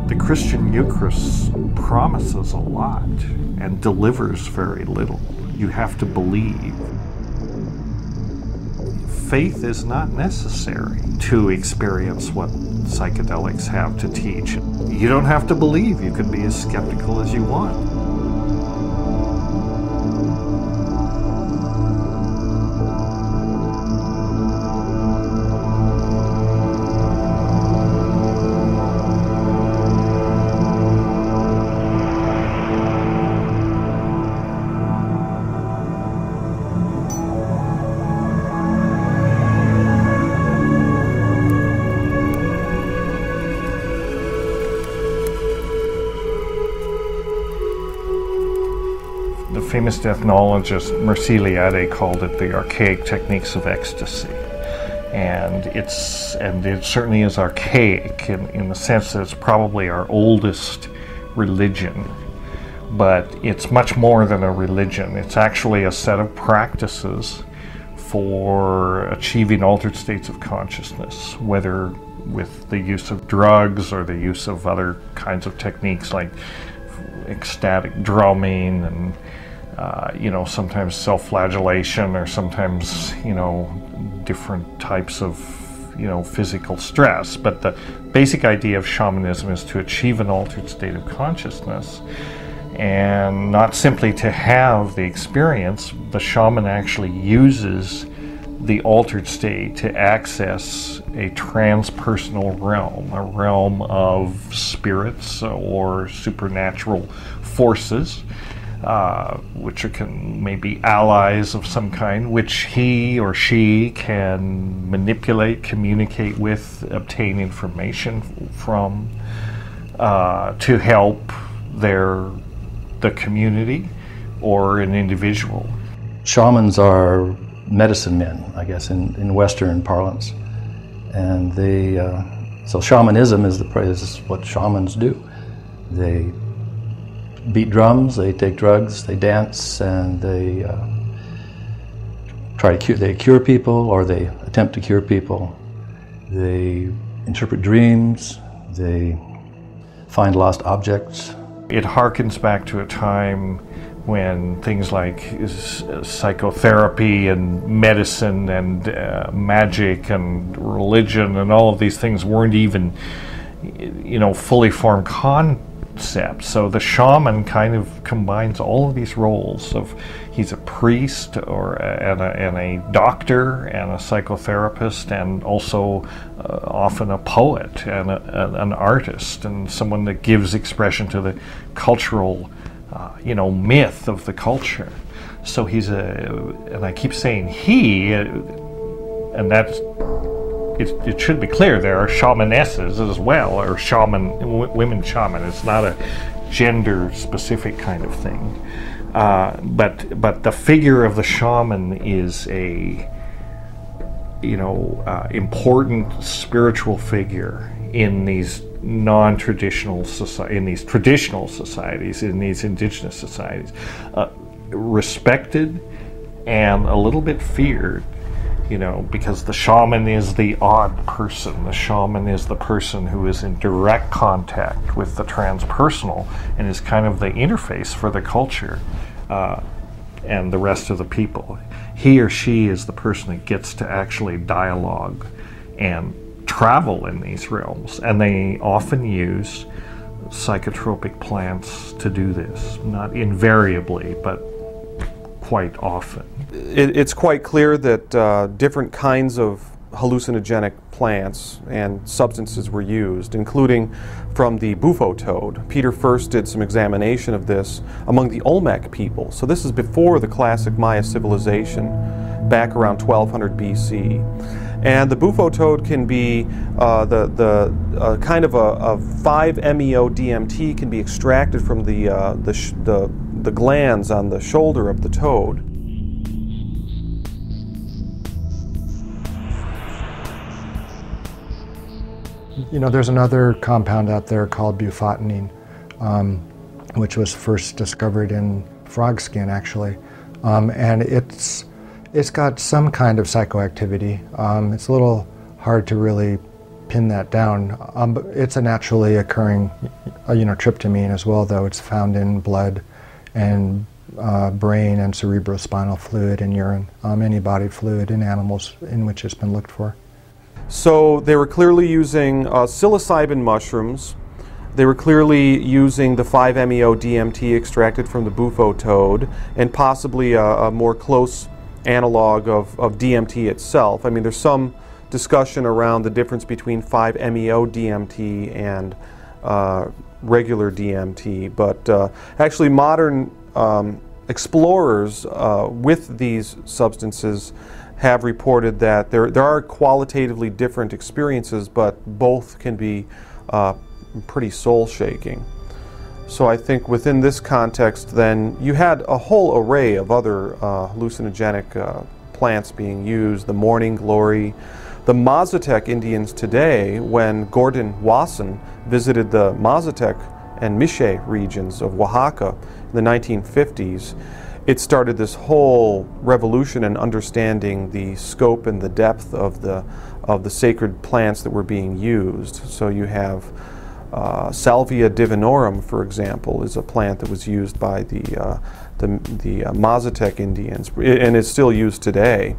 The Christian Eucharist promises a lot and delivers very little. You have to believe. Faith is not necessary to experience what psychedelics have to teach. You don't have to believe. You can be as skeptical as you want. The famous ethnologist Merciliade called it the archaic techniques of ecstasy, and it certainly is archaic in the sense that it's probably our oldest religion, but it's much more than a religion. It's actually a set of practices for achieving altered states of consciousness, whether with the use of drugs or the use of other kinds of techniques like ecstatic drumming and sometimes self-flagellation, or sometimes, different types of, physical stress. But the basic idea of shamanism is to achieve an altered state of consciousness, and not simply to have the experience. The shaman actually uses the altered state to access a transpersonal realm, a realm of spirits or supernatural forces, which can maybe allies of some kind, which he or she can manipulate, communicate with, obtain information from, to help the community or an individual. Shamans are medicine men, I guess, in Western parlance, and so shamanism is what shamans do. They beat drums, they take drugs, they dance, and they cure people, or they attempt to cure people. They interpret dreams, they find lost objects. It harkens back to a time when things like psychotherapy and medicine and magic and religion and all of these things weren't even, fully formed concepts. So the shaman kind of combines all of these roles of he's a priest and a doctor and a psychotherapist, and also often a poet and an artist, and someone that gives expression to the cultural myth of the culture. So he's and I keep saying he, and that's, it should be clear there are shamanesses as well, or women shaman. It's not a gender specific kind of thing. But the figure of the shaman is a important spiritual figure in these non-traditional in these traditional societies, in these indigenous societies, respected and a little bit feared, because the shaman is the odd person. The shaman is the person who is in direct contact with the transpersonal and is kind of the interface for the culture. and the rest of the people. He or she is the person that gets to actually dialogue and travel in these realms, and they often use psychotropic plants to do this. Not invariably, but quite often. It's quite clear that different kinds of hallucinogenic plants and substances were used, including from the bufo toad. Peter first did some examination of this among the Olmec people. So this is before the classic Maya civilization, back around 1200 BC. And the bufo toad can be kind of a 5-MeO-DMT can be extracted from the glands on the shoulder of the toad. You know, there's another compound out there called bufotenine, which was first discovered in frog skin, actually, and it's got some kind of psychoactivity. It's a little hard to really pin that down, but it's a naturally occurring, tryptamine as well, though. It's found in blood and brain and cerebrospinal fluid and urine, any body fluid in animals in which it's been looked for. So they were clearly using psilocybin mushrooms. They were clearly using the 5-MeO-DMT extracted from the bufo toad, and possibly a more close analog of DMT itself. I mean, there's some discussion around the difference between 5-MeO-DMT and regular DMT, but actually modern explorers with these substances have reported that there are qualitatively different experiences, but both can be pretty soul-shaking. So I think within this context, then, you had a whole array of other hallucinogenic plants being used, the morning glory. The Mazatec Indians today, when Gordon Wasson visited the Mazatec and Mixe regions of Oaxaca in the 1950s, it started this whole revolution in understanding the scope and the depth of the sacred plants that were being used. So you have Salvia divinorum, for example, is a plant that was used by the Mazatec Indians, and is still used today.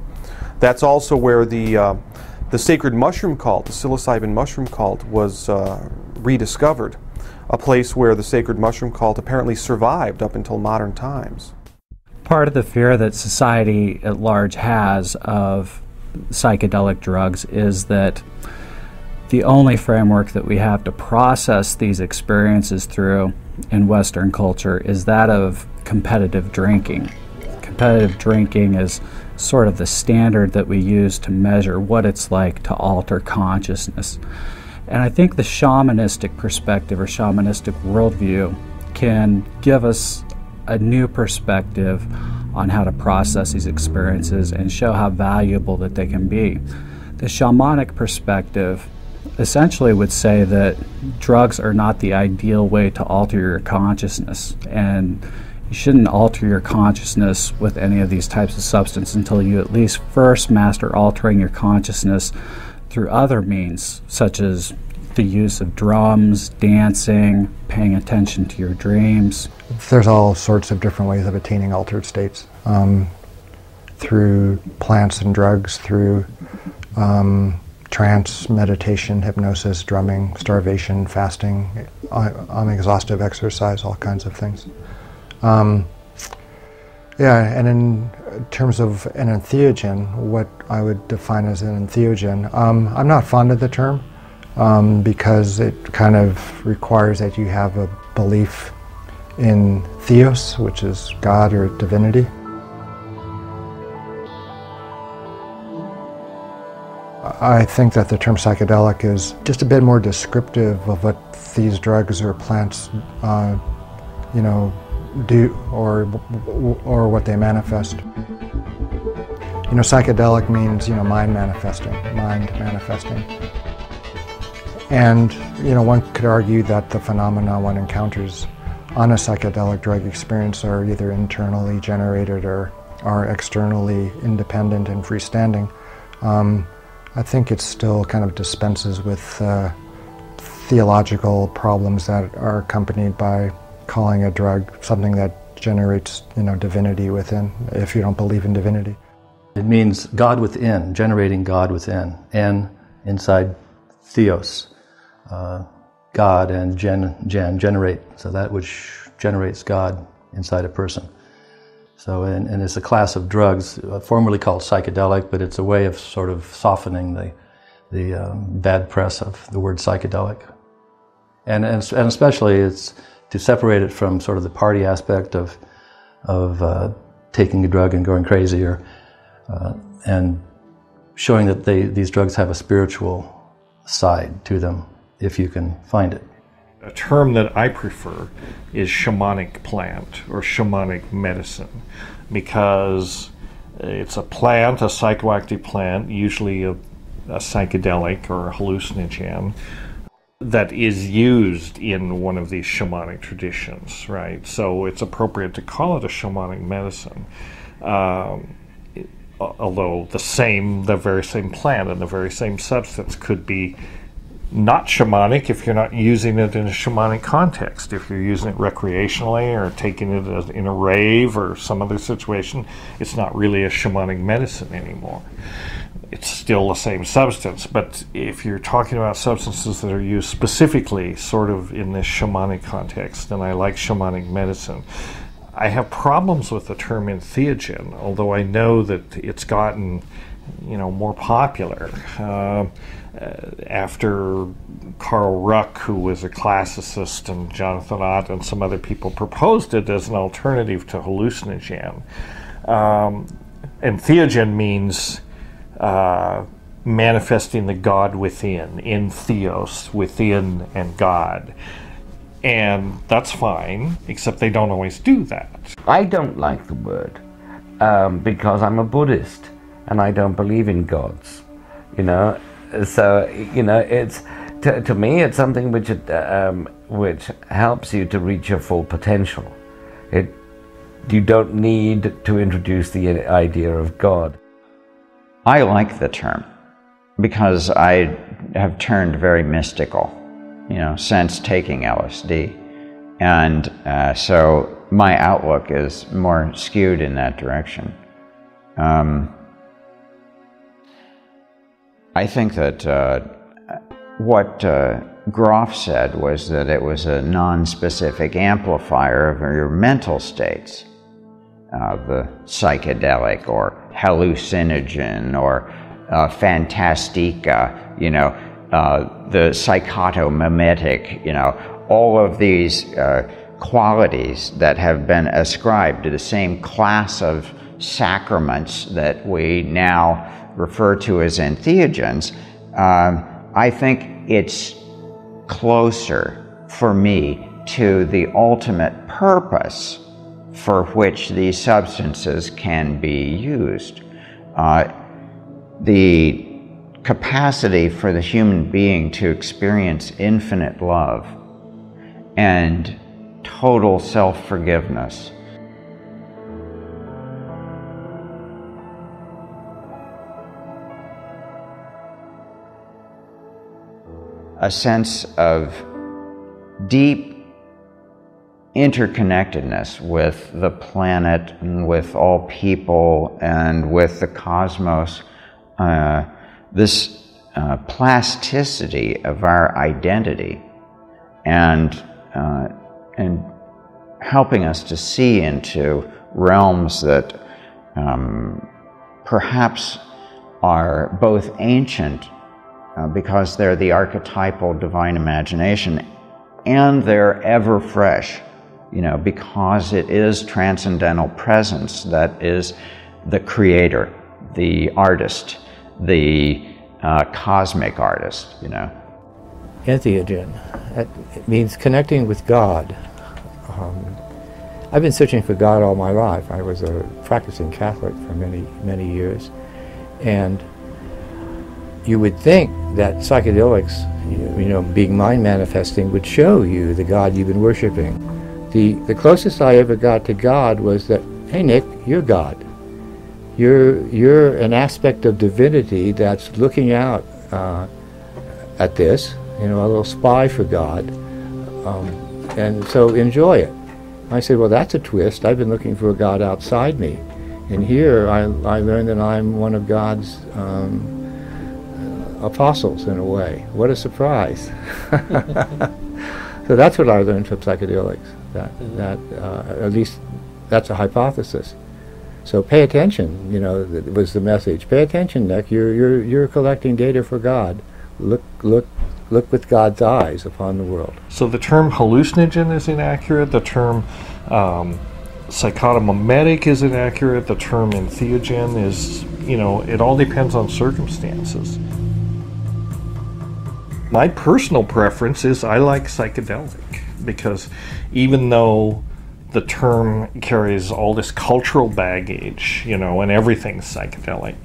That's also where the sacred mushroom cult, the psilocybin mushroom cult, was rediscovered, a place where the sacred mushroom cult apparently survived up until modern times. Part of the fear that society at large has of psychedelic drugs is that the only framework that we have to process these experiences through in Western culture is that of competitive drinking. Competitive drinking is sort of the standard that we use to measure what it's like to alter consciousness. And I think the shamanistic perspective or shamanistic worldview can give us a new perspective on how to process these experiences and show how valuable that they can be. The shamanic perspective essentially would say that drugs are not the ideal way to alter your consciousness, and you shouldn't alter your consciousness with any of these types of substances until you at least first master altering your consciousness through other means, such as the use of drums, dancing, paying attention to your dreams. There's all sorts of different ways of attaining altered states, through plants and drugs, through trance, meditation, hypnosis, drumming, starvation, fasting, exhaustive exercise, all kinds of things. And in terms of an entheogen, what I would define as an entheogen, I'm not fond of the term, because it kind of requires that you have a belief in theos, which is God or divinity. I think that the term psychedelic is just a bit more descriptive of what these drugs or plants, do or what they manifest. Psychedelic means, mind manifesting. And, one could argue that the phenomena one encounters on a psychedelic drug experience are either internally generated or are externally independent and freestanding. I think it still kind of dispenses with theological problems that are accompanied by calling a drug something that generates, divinity within, if you don't believe in divinity. It means God within, generating God within, and inside theos, God, and generate, so that which generates God inside a person. So, and it's a class of drugs, formerly called psychedelic, but it's a way of sort of softening the bad press of the word psychedelic. And especially it's to separate it from sort of the party aspect of taking a drug and going crazy, and showing that these drugs have a spiritual side to them, if you can find it. A term that I prefer is shamanic plant or shamanic medicine, because it's a plant, a psychoactive plant, usually a psychedelic or a hallucinogen, that is used in one of these shamanic traditions, right? So it's appropriate to call it a shamanic medicine. Although the very same plant and the very same substance could be not shamanic if you're not using it in a shamanic context. If you're using it recreationally or taking it in a rave or some other situation, it's not really a shamanic medicine anymore. It's still the same substance, but if you're talking about substances that are used specifically sort of in this shamanic context, then I like shamanic medicine. I have problems with the term entheogen, although I know that it's gotten, more popular. After Carl Ruck, who was a classicist, and Jonathan Ott and some other people proposed it as an alternative to hallucinogen. Entheogen means manifesting the God within, in theos, within and God. And that's fine, except they don't always do that. I don't like the word because I'm a Buddhist and I don't believe in gods, So, it's to me it's something which helps you to reach your full potential. You don't need to introduce the idea of God. I like the term because I have turned very mystical, since taking LSD. And so my outlook is more skewed in that direction. I think that what Groff said was that it was a non-specific amplifier of your mental states, the psychedelic or hallucinogen or fantastica, the psychotomimetic, all of these qualities that have been ascribed to the same class of sacraments that we now refer to as entheogens. I think it's closer for me to the ultimate purpose for which these substances can be used. The capacity for the human being to experience infinite love and total self-forgiveness. A sense of deep interconnectedness with the planet and with all people and with the cosmos, this plasticity of our identity, and helping us to see into realms that perhaps are both ancient because they're the archetypal divine imagination, and they're ever fresh, because it is transcendental presence that is the creator, the artist, the cosmic artist, Entheogen. It means connecting with God. I've been searching for God all my life. I was a practicing Catholic for many, many years, and you would think that psychedelics, being mind manifesting, would show you the God you've been worshiping. The closest I ever got to God was that, hey Nick, you're God. You're an aspect of divinity that's looking out at this, a little spy for God, and so enjoy it. I said, well, that's a twist. I've been looking for a God outside me. And here I learned that I'm one of God's apostles in a way. What a surprise. So that's what I learned from psychedelics, that at least that's a hypothesis. So pay attention, you know, that was the message. Pay attention, Nick. You're collecting data for God. Look with God's eyes upon the world. So the term hallucinogen is inaccurate. The term psychotomimetic is inaccurate. The term entheogen is, you know, it all depends on circumstances. My personal preference is I like psychedelic, because even though the term carries all this cultural baggage, you know, and everything's psychedelic,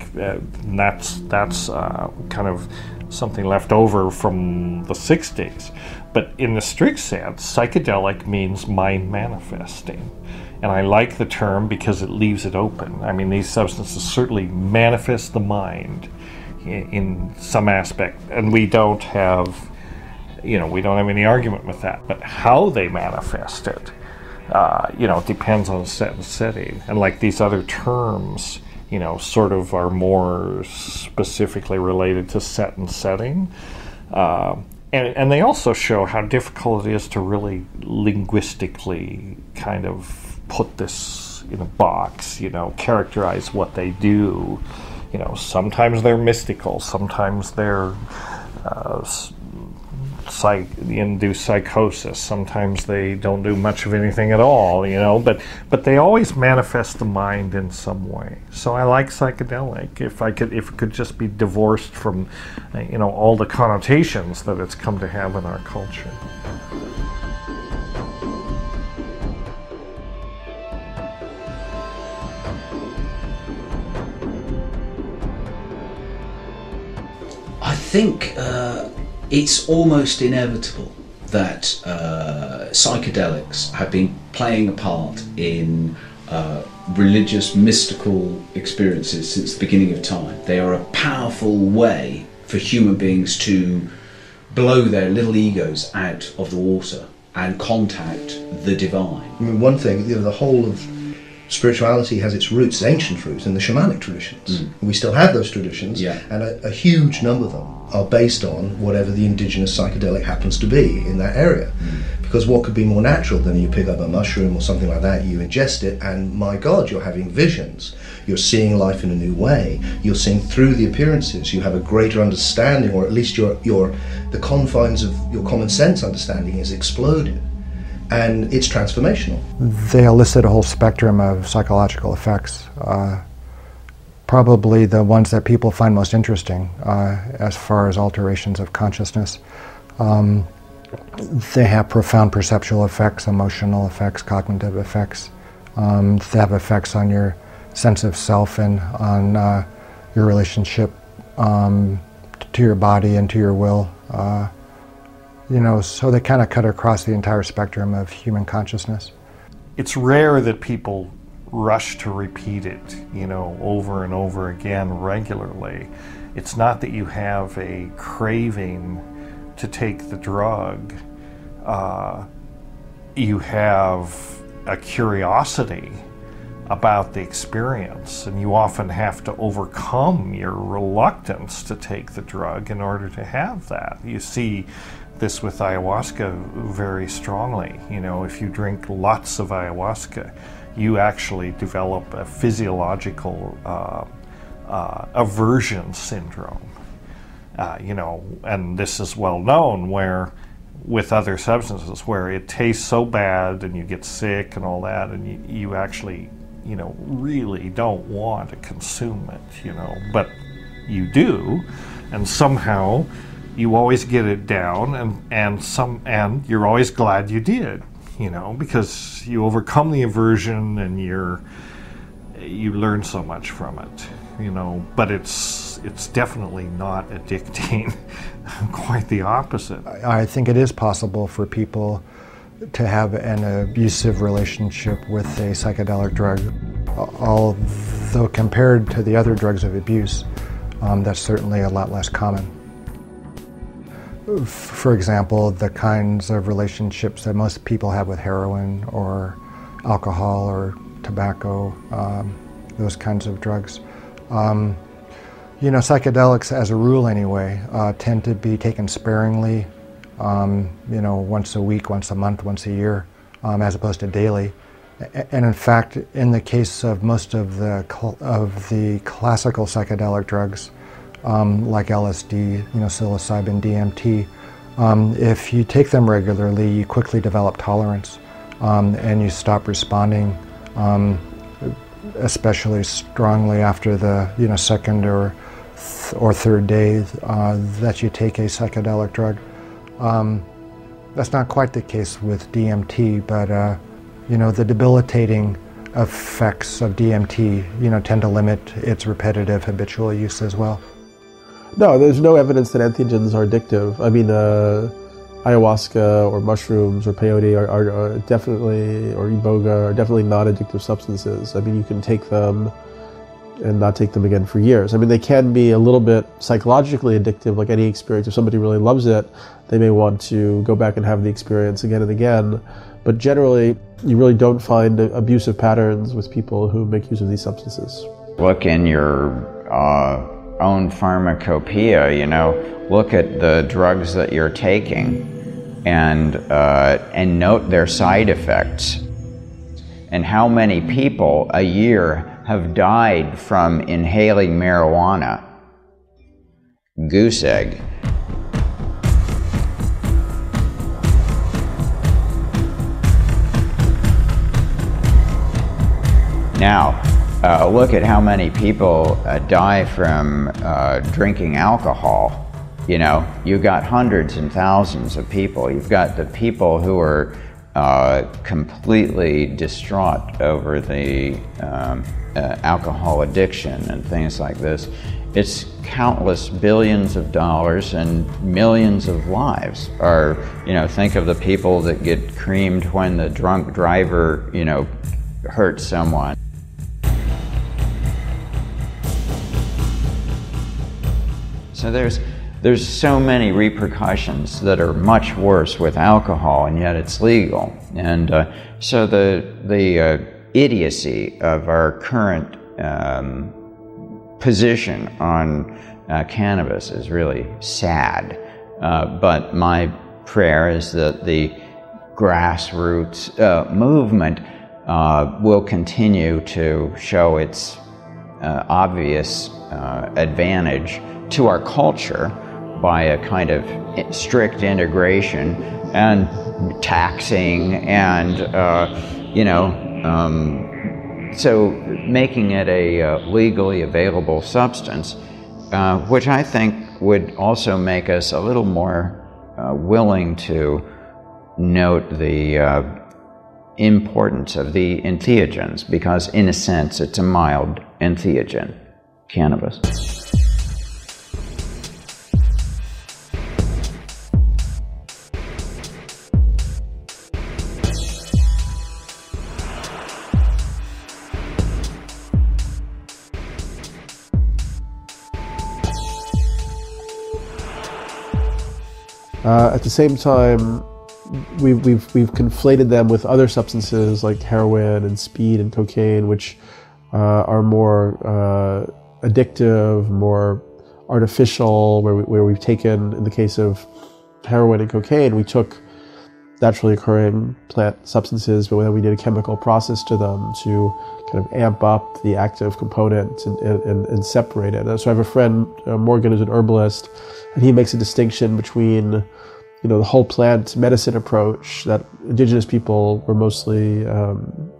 that's kind of something left over from the 60s. But in the strict sense, psychedelic means mind manifesting. And I like the term because it leaves it open. I mean, these substances certainly manifest the mind in some aspect, and we don't have any argument with that. But how they manifest it, it depends on the set and setting. And like these other terms, you know, sort of are more specifically related to set and setting. And they also show how difficult it is to really linguistically kind of put this in a box, you know, characterize what they do. You know, sometimes they're mystical, sometimes they're induce psychosis, sometimes they don't do much of anything at all, you know, but they always manifest the mind in some way. So I like psychedelic. If it could just be divorced from, you know, all the connotations that it's come to have in our culture. I think it's almost inevitable that psychedelics have been playing a part in religious, mystical experiences since the beginning of time. They are a powerful way for human beings to blow their little egos out of the water and contact the divine. I mean, one thing, you know, the whole of spirituality has its roots, ancient roots, in the shamanic traditions. We still have those traditions, and a huge number of them are based on whatever the indigenous psychedelic happens to be in that area. Because what could be more natural than you pick up a mushroom or something like that, you ingest it, and my God, you're having visions. You're seeing life in a new way. You're seeing through the appearances. You have a greater understanding, or at least the confines of your common sense understanding is exploded. And it's transformational. They elicit a whole spectrum of psychological effects. Probably the ones that people find most interesting as far as alterations of consciousness. They have profound perceptual effects, emotional effects, cognitive effects. They have effects on your sense of self and on your relationship to your body and to your will. You know, so they kind of cut across the entire spectrum of human consciousness. It's rare that people rush to repeat it, you know, over and over again regularly. It's not that you have a craving to take the drug. You have a curiosity about the experience, and you often have to overcome your reluctance to take the drug in order to have that. You see this with ayahuasca very strongly. You know, if you drink lots of ayahuasca, you actually develop a physiological aversion syndrome. You know, and this is well known where with other substances where it tastes so bad and you get sick and all that, and you actually, you know, really don't want to consume it, you know, but you do, and somehow you always get it down, and you're always glad you did, you know, because you overcome the aversion and you learn so much from it, you know. But it's definitely not addicting. Quite the opposite. I think it is possible for people to have an abusive relationship with a psychedelic drug, although compared to the other drugs of abuse, that's certainly a lot less common. For example, the kinds of relationships that most people have with heroin or alcohol or tobacco, those kinds of drugs. Psychedelics, as a rule anyway, tend to be taken sparingly, once a week, once a month, once a year, as opposed to daily. And in fact, in the case of most of the classical psychedelic drugs, like LSD, psilocybin, DMT, if you take them regularly, you quickly develop tolerance, and you stop responding, especially strongly after the second or third day that you take a psychedelic drug. That's not quite the case with DMT, but the debilitating effects of DMT, tend to limit its repetitive habitual use as well. No, there's no evidence that entheogens are addictive. I mean, ayahuasca or mushrooms or peyote are definitely, or iboga, are definitely not addictive substances. I mean, you can take them and not take them again for years. I mean, they can be a little bit psychologically addictive, like any experience. If somebody really loves it, they may want to go back and have the experience again and again. But generally, you really don't find abusive patterns with people who make use of these substances. Look in your own pharmacopoeia, look at the drugs that you're taking and note their side effects. And how many people a year have died from inhaling marijuana? Goose egg. Now, look at how many people die from drinking alcohol. You've got hundreds and thousands of people. You've got the people who are completely distraught over the alcohol addiction and things like this. It's countless billions of dollars and millions of lives. Or, think of the people that get creamed when the drunk driver, hurts someone. So there's so many repercussions that are much worse with alcohol, and yet it's legal. And so the idiocy of our current position on cannabis is really sad. But my prayer is that the grassroots movement will continue to show its obvious advantage to our culture by a kind of strict integration and taxing and, so making it a legally available substance, which I think would also make us a little more willing to note the importance of the entheogens, because in a sense it's a mild entheogen, cannabis. At the same time, we've conflated them with other substances like heroin and speed and cocaine, which are more addictive, more artificial, where we've taken, in the case of heroin and cocaine, we took naturally occurring plant substances, but then we did a chemical process to them to kind of amp up the active component and separate it. So I have a friend, Morgan, who's an herbalist, and he makes a distinction between the whole plant medicine approach that indigenous people were mostly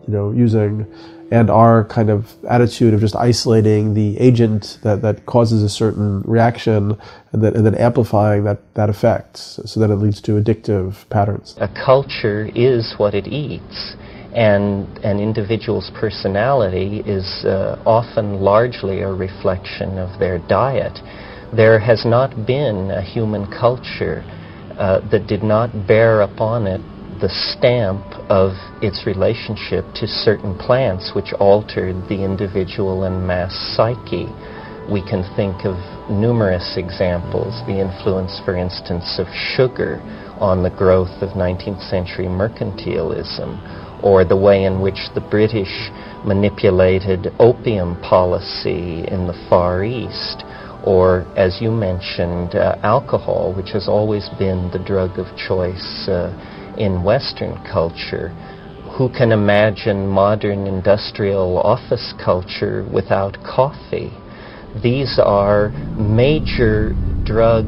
using, and our kind of attitude of just isolating the agent that causes a certain reaction and then amplifying that effect so that it leads to addictive patterns. A culture is what it eats, and an individual's personality is often largely a reflection of their diet. There has not been a human culture that did not bear upon it the stamp of its relationship to certain plants which altered the individual and mass psyche. We can think of numerous examples, the influence, for instance, of sugar on the growth of 19th century mercantilism, or the way in which the British manipulated opium policy in the Far East, or, as you mentioned, alcohol, which has always been the drug of choice in Western culture. Who can imagine modern industrial office culture without coffee? These are major drug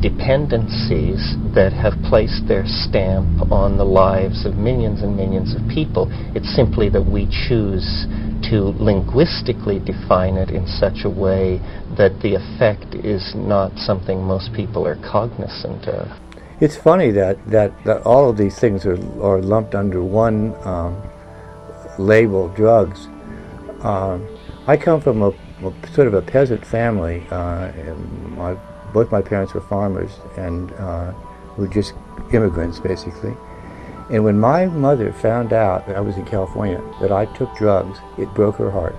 dependencies that have placed their stamp on the lives of millions and millions of people. It's simply that we choose to linguistically define it in such a way that the effect is not something most people are cognizant of. It's funny that all of these things are lumped under one label, drugs. I come from a sort of a peasant family. Both my parents were farmers and were just immigrants, basically. And when my mother found out that I was in California, that I took drugs, it broke her heart.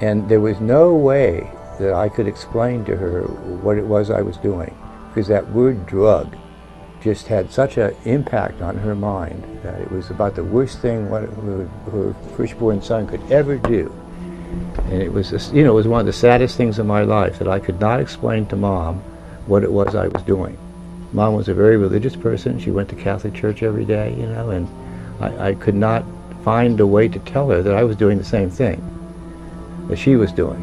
And there was no way that I could explain to her what it was I was doing, because that word drug just had such an impact on her mind that it was about the worst thing her firstborn son could ever do. And it was just, it was one of the saddest things in my life that I could not explain to Mom what it was I was doing. Mom was a very religious person. She went to Catholic church every day, and I could not find a way to tell her that I was doing the same thing that she was doing.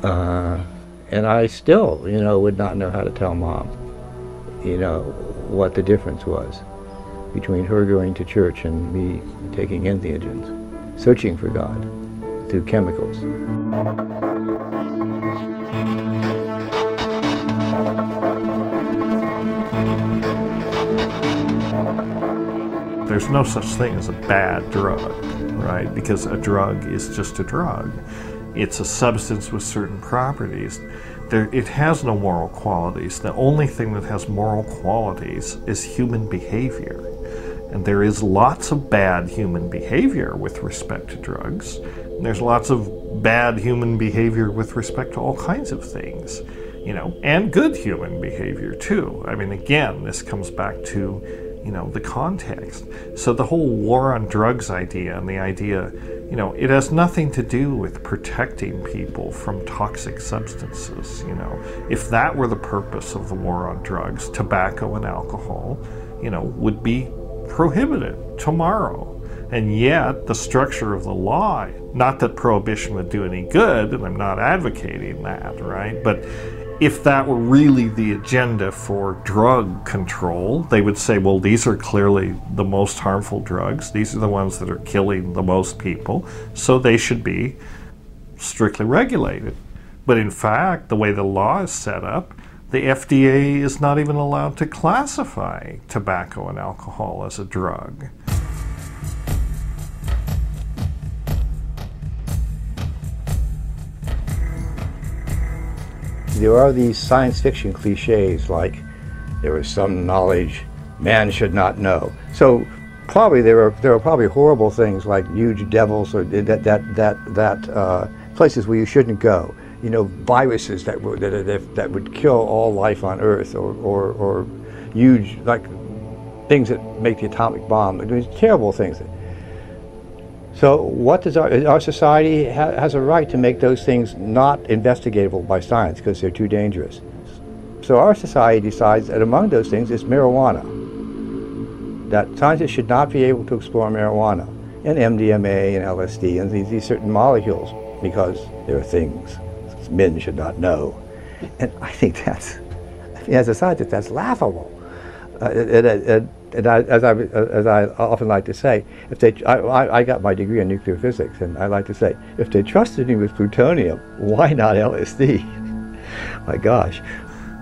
And I still, would not know how to tell Mom, what the difference was between her going to church and me taking entheogens, searching for God through chemicals. There's no such thing as a bad drug, right? Because a drug is just a drug. It's a substance with certain properties. It has no moral qualities. The only thing that has moral qualities is human behavior. And there is lots of bad human behavior with respect to drugs. And there's lots of bad human behavior with respect to all kinds of things, and good human behavior too. I mean, again, this comes back to, the context. So the whole war on drugs idea and the idea, it has nothing to do with protecting people from toxic substances, If that were the purpose of the war on drugs, tobacco and alcohol, would be prohibited tomorrow. And yet, the structure of the law, not that prohibition would do any good, and I'm not advocating that, right? But if that were really the agenda for drug control, they would say, well, these are clearly the most harmful drugs. These are the ones that are killing the most people, so they should be strictly regulated. But in fact, the way the law is set up, the FDA is not even allowed to classify tobacco and alcohol as a drug. There are these science fiction cliches like, there is some knowledge man should not know. So probably there are probably horrible things like huge devils or places where you shouldn't go. Viruses that would kill all life on Earth, or huge things that make the atomic bomb. These terrible things. So what does our society has a right to make those things not investigatable by science because they're too dangerous. So our society decides that among those things is marijuana. That scientists should not be able to explore marijuana and MDMA and LSD and these certain molecules because there are things men should not know. And I think as a scientist, that's laughable. And as I often like to say, I got my degree in nuclear physics, and I like to say, if they trusted me with plutonium, why not LSD? My gosh.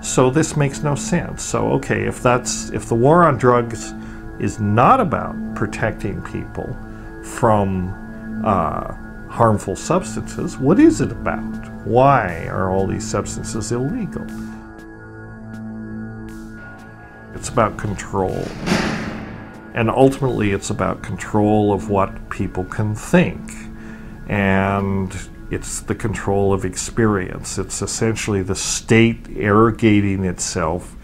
So this makes no sense. So okay, if the war on drugs is not about protecting people from harmful substances, what is it about? Why are all these substances illegal? It's about control. And ultimately it's about control of what people can think. And, It's the control of experience. It's essentially the state arrogating itself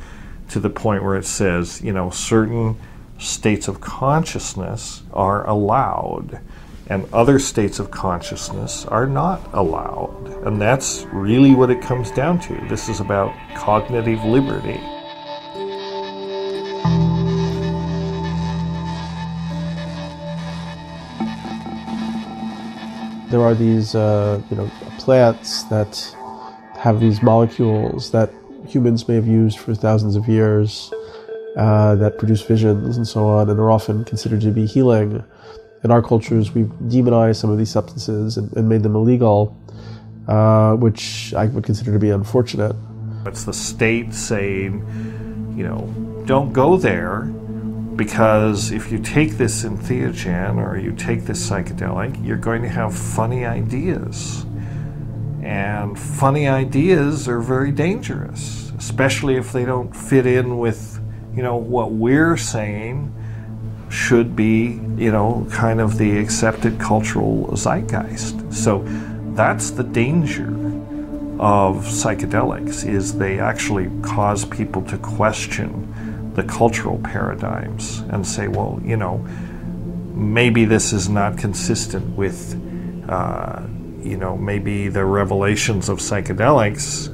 to the point where it says, you know, certain states of consciousness are allowed and other states of consciousness are not allowed. And that's really what it comes down to. This is about cognitive liberty. There are these, plants that have these molecules that humans may have used for thousands of years that produce visions and so on, and are often considered to be healing. In our cultures, we've demonized some of these substances and made them illegal, which I would consider to be unfortunate. It's the state saying, you know, don't go there, because if you take this entheogen or you take this psychedelic, you're going to have funny ideas. And funny ideas are very dangerous, especially if they don't fit in with, you know, what we're saying should be, you know, kind of the accepted cultural zeitgeist. So that's the danger of psychedelics, is they actually cause people to question the cultural paradigms and say, well, you know, maybe this is not consistent with, maybe the revelations of psychedelics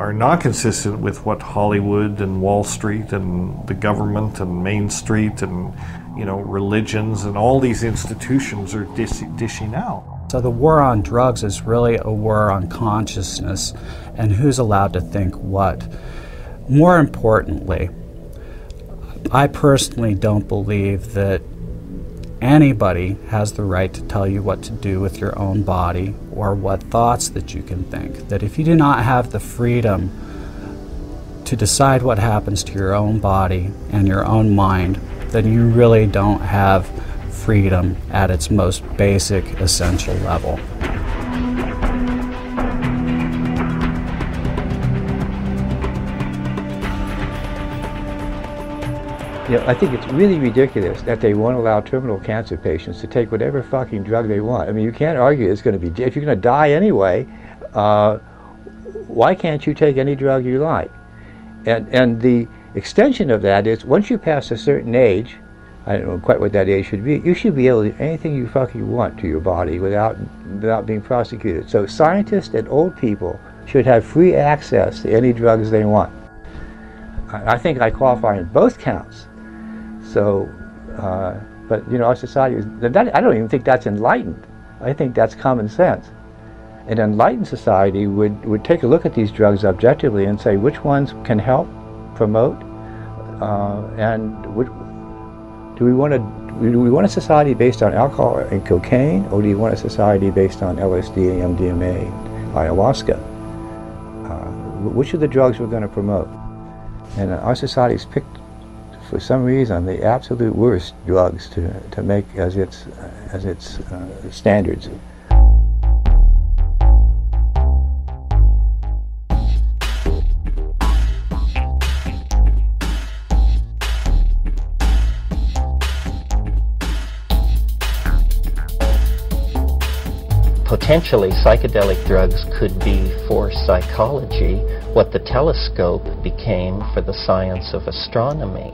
are not consistent with what Hollywood and Wall Street and the government and Main Street and, you know, religions and all these institutions are dishing out. So the war on drugs is really a war on consciousness and who's allowed to think what. More importantly, I personally don't believe that anybody has the right to tell you what to do with your own body or what thoughts that you can think. That if you do not have the freedom to decide what happens to your own body and your own mind, then you really don't have freedom at its most basic, essential level. You know, I think it's really ridiculous that they won't allow terminal cancer patients to take whatever fucking drug they want. I mean, you can't argue it's going to be, if you're going to die anyway, why can't you take any drug you like? And the extension of that is, once you pass a certain age, I don't know quite what that age should be, you should be able to do anything you fucking want to your body without being prosecuted. So scientists and old people should have free access to any drugs they want. I think I qualify in both counts. So, but you know, our society is, I don't even think that's enlightened. I think that's common sense. An enlightened society would take a look at these drugs objectively and say which ones can help, promote, and do we want a society based on alcohol and cocaine, or do you want a society based on LSD, MDMA, ayahuasca? Which of the drugs we're going to promote? And our society's picked, for some reason, the absolute worst drugs to make as its standards. Potentially, psychedelic drugs could be for psychology what the telescope became for the science of astronomy.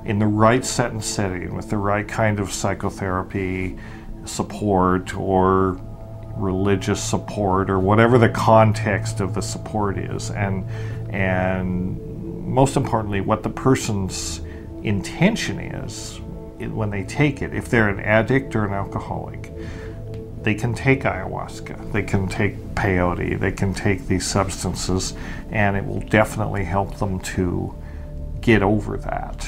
In the right set and setting, with the right kind of psychotherapy support or religious support or whatever the context of the support is, and most importantly, what the person's intention is when they take it. If they're an addict or an alcoholic, they can take ayahuasca, they can take peyote, they can take these substances, and it will definitely help them to get over that.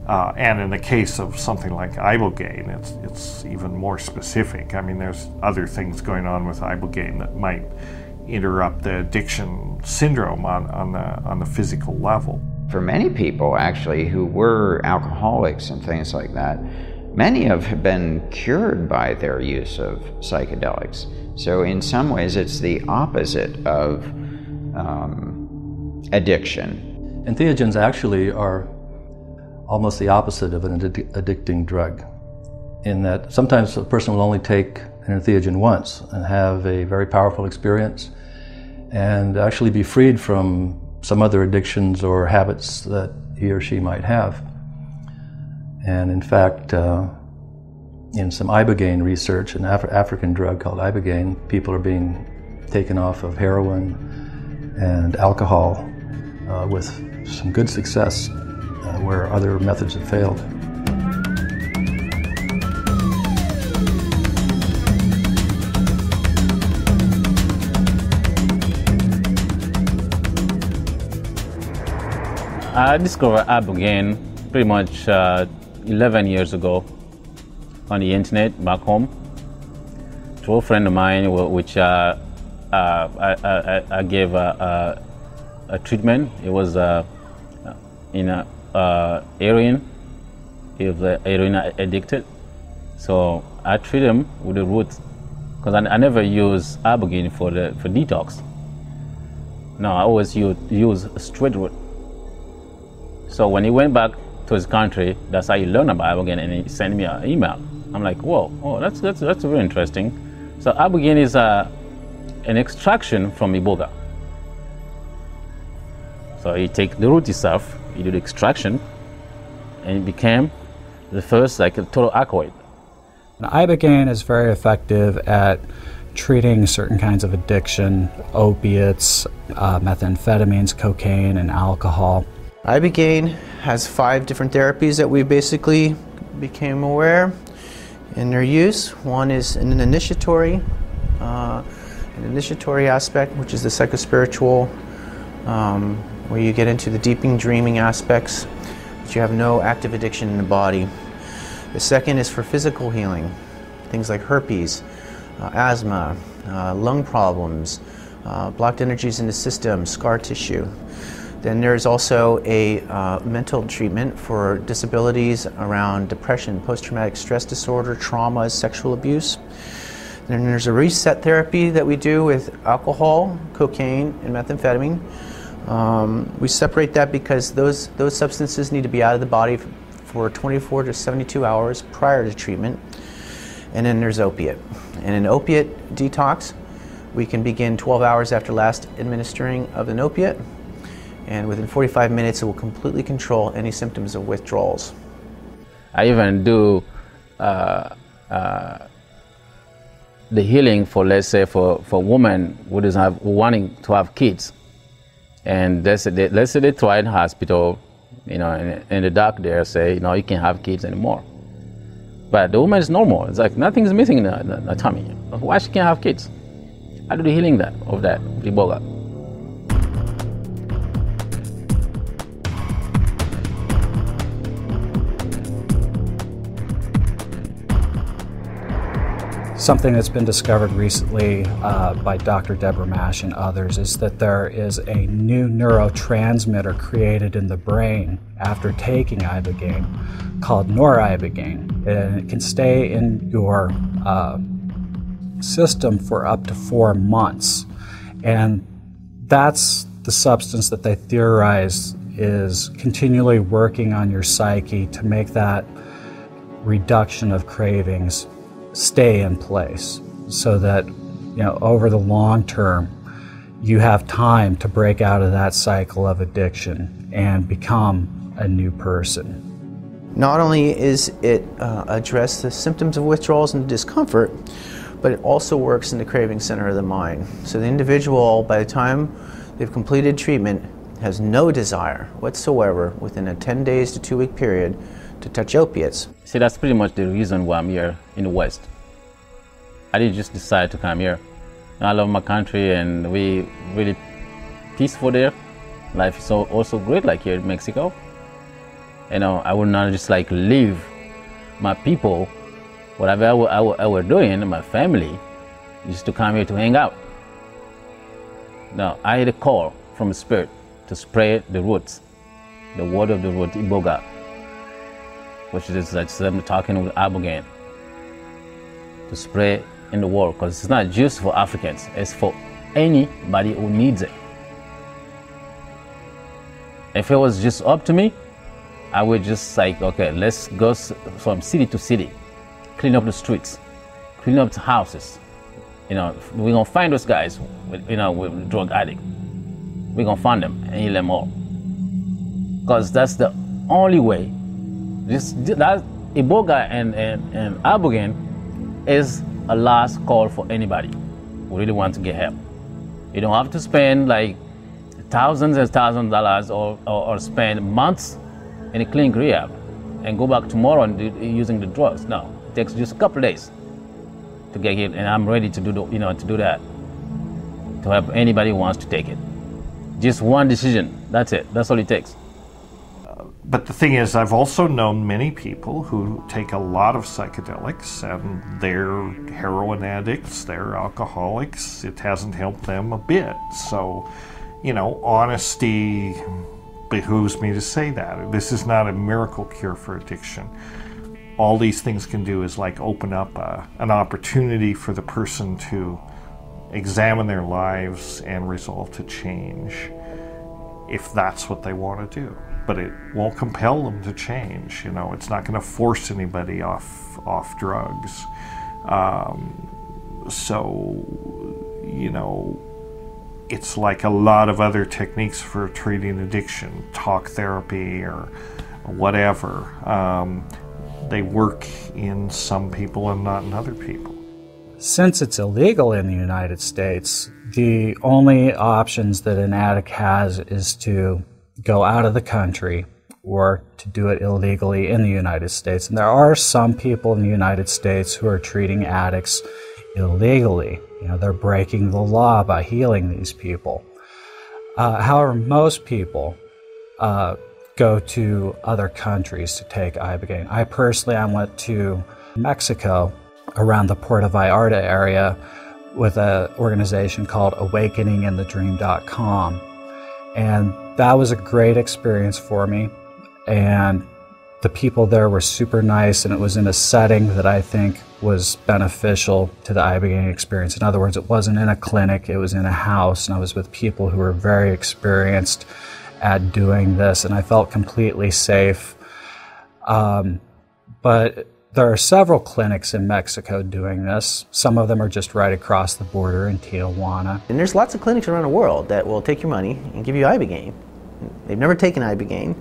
And in the case of something like ibogaine, it's even more specific. I mean, there's other things going on with ibogaine that might interrupt the addiction syndrome on the physical level. For many people, actually, who were alcoholics and things like that, many have been cured by their use of psychedelics. So in some ways, it's the opposite of addiction. Entheogens actually are almost the opposite of an addicting drug, in that sometimes a person will only take entheogen once and have a very powerful experience and actually be freed from some other addictions or habits that he or she might have. And in fact, in some ibogaine research, an African drug called ibogaine, people are being taken off of heroin and alcohol with some good success where other methods have failed. I discovered ibogaine pretty much 11 years ago on the internet back home through a friend of mine, which I gave a treatment. It was heroin. He was heroin addicted, so I treat him with the roots because I never use ibogaine for detox. No, I always use straight root. So when he went back to his country, that's how he learned about ibogaine, and he sent me an email. I'm like, whoa, oh, that's very interesting. So ibogaine is an extraction from iboga. So you take the root itself, you do the extraction, and it became the first like a total alkaloid. Ibogaine is very effective at treating certain kinds of addiction, opiates, methamphetamines, cocaine, and alcohol. Ibogaine has 5 different therapies that we basically became aware in their use. One is an initiatory aspect, which is the psychospiritual, where you get into the deepening dreaming aspects, but you have no active addiction in the body. The second is for physical healing, things like herpes, asthma, lung problems, blocked energies in the system, scar tissue. Then there's also a mental treatment for disabilities around depression, post-traumatic stress disorder, traumas, sexual abuse. Then there's a reset therapy that we do with alcohol, cocaine, and methamphetamine. We separate that because those substances need to be out of the body for 24 to 72 hours prior to treatment. And then there's opiate. And in opiate detox, we can begin 12 hours after last administering of an opiate. And within 45 minutes, it will completely control any symptoms of withdrawals. I even do the healing for, let's say, for women who doesn't wanting to have kids, and let's say they try in hospital, and the doctor there say, you can't have kids anymore. But the woman is normal. It's like nothing's missing in the tummy. Why she can't have kids? I do the healing of that with iboga. Something that's been discovered recently by Dr. Deborah Mash and others is that there is a new neurotransmitter created in the brain after taking ibogaine called noribogaine. And it can stay in your system for up to 4 months. And that's the substance that they theorize is continually working on your psyche to make that reduction of cravings stay in place so that over the long term you have time to break out of that cycle of addiction and become a new person. Not only is it address the symptoms of withdrawals and discomfort, but it also works in the craving center of the mind. So the individual, by the time they've completed treatment, has no desire whatsoever within a 10 days to 2 week period to touch opiates. See, that's pretty much the reason why I'm here in the West. I didn't just decide to come here. I love my country and we really peaceful there. Life is also great like here in Mexico. I would not just like leave my people, whatever I were doing, my family, just to come here to hang out. Now, I had a call from the Spirit to spread the roots, the word of the root, iboga, which is like them talking with ibogaine, to spread in the world, because it's not just for Africans, it's for anybody who needs it. If it was just up to me, I would just like, okay, let's go from city to city, clean up the streets, clean up the houses. You know, we're gonna find those guys, with drug addict. We're gonna find them and heal them all. Because that's the only way. That Iboga and Ibogaine is a last call for anybody who really wants to get help. You don't have to spend like thousands and thousands of dollars or spend months in a clinic rehab and go back tomorrow and using the drugs. No, it takes just a couple of days to get healed, and I'm ready to do that. To help anybody who wants to take it. Just one decision. That's it. That's all it takes. But the thing is, I've also known many people who take a lot of psychedelics and they're heroin addicts, they're alcoholics. It hasn't helped them a bit. So, honesty behooves me to say that. This is not a miracle cure for addiction. All these things can do is like open up an opportunity for the person to examine their lives and resolve to change if that's what they want to do. But it won't compel them to change. It's not going to force anybody off drugs. It's like a lot of other techniques for treating addiction, talk therapy or whatever. They work in some people and not in other people. Since it's illegal in the United States, the only options that an addict has is to go out of the country or to do it illegally in the United States. And there are some people in the United States who are treating addicts illegally. They're breaking the law by healing these people. However, most people go to other countries to take Ibogaine. I personally, went to Mexico around the Puerto Vallarta area with an organization called awakeninginthedream.com. And that was a great experience for me. And the people there were super nice, and it was in a setting that I think was beneficial to the Ibogaine experience. In other words, it wasn't in a clinic, it was in a house, and I was with people who were very experienced at doing this, and I felt completely safe. But there are several clinics in Mexico doing this. Some of them are just right across the border in Tijuana. And there's lots of clinics around the world that will take your money and give you Ibogaine. They've never taken Ibogaine.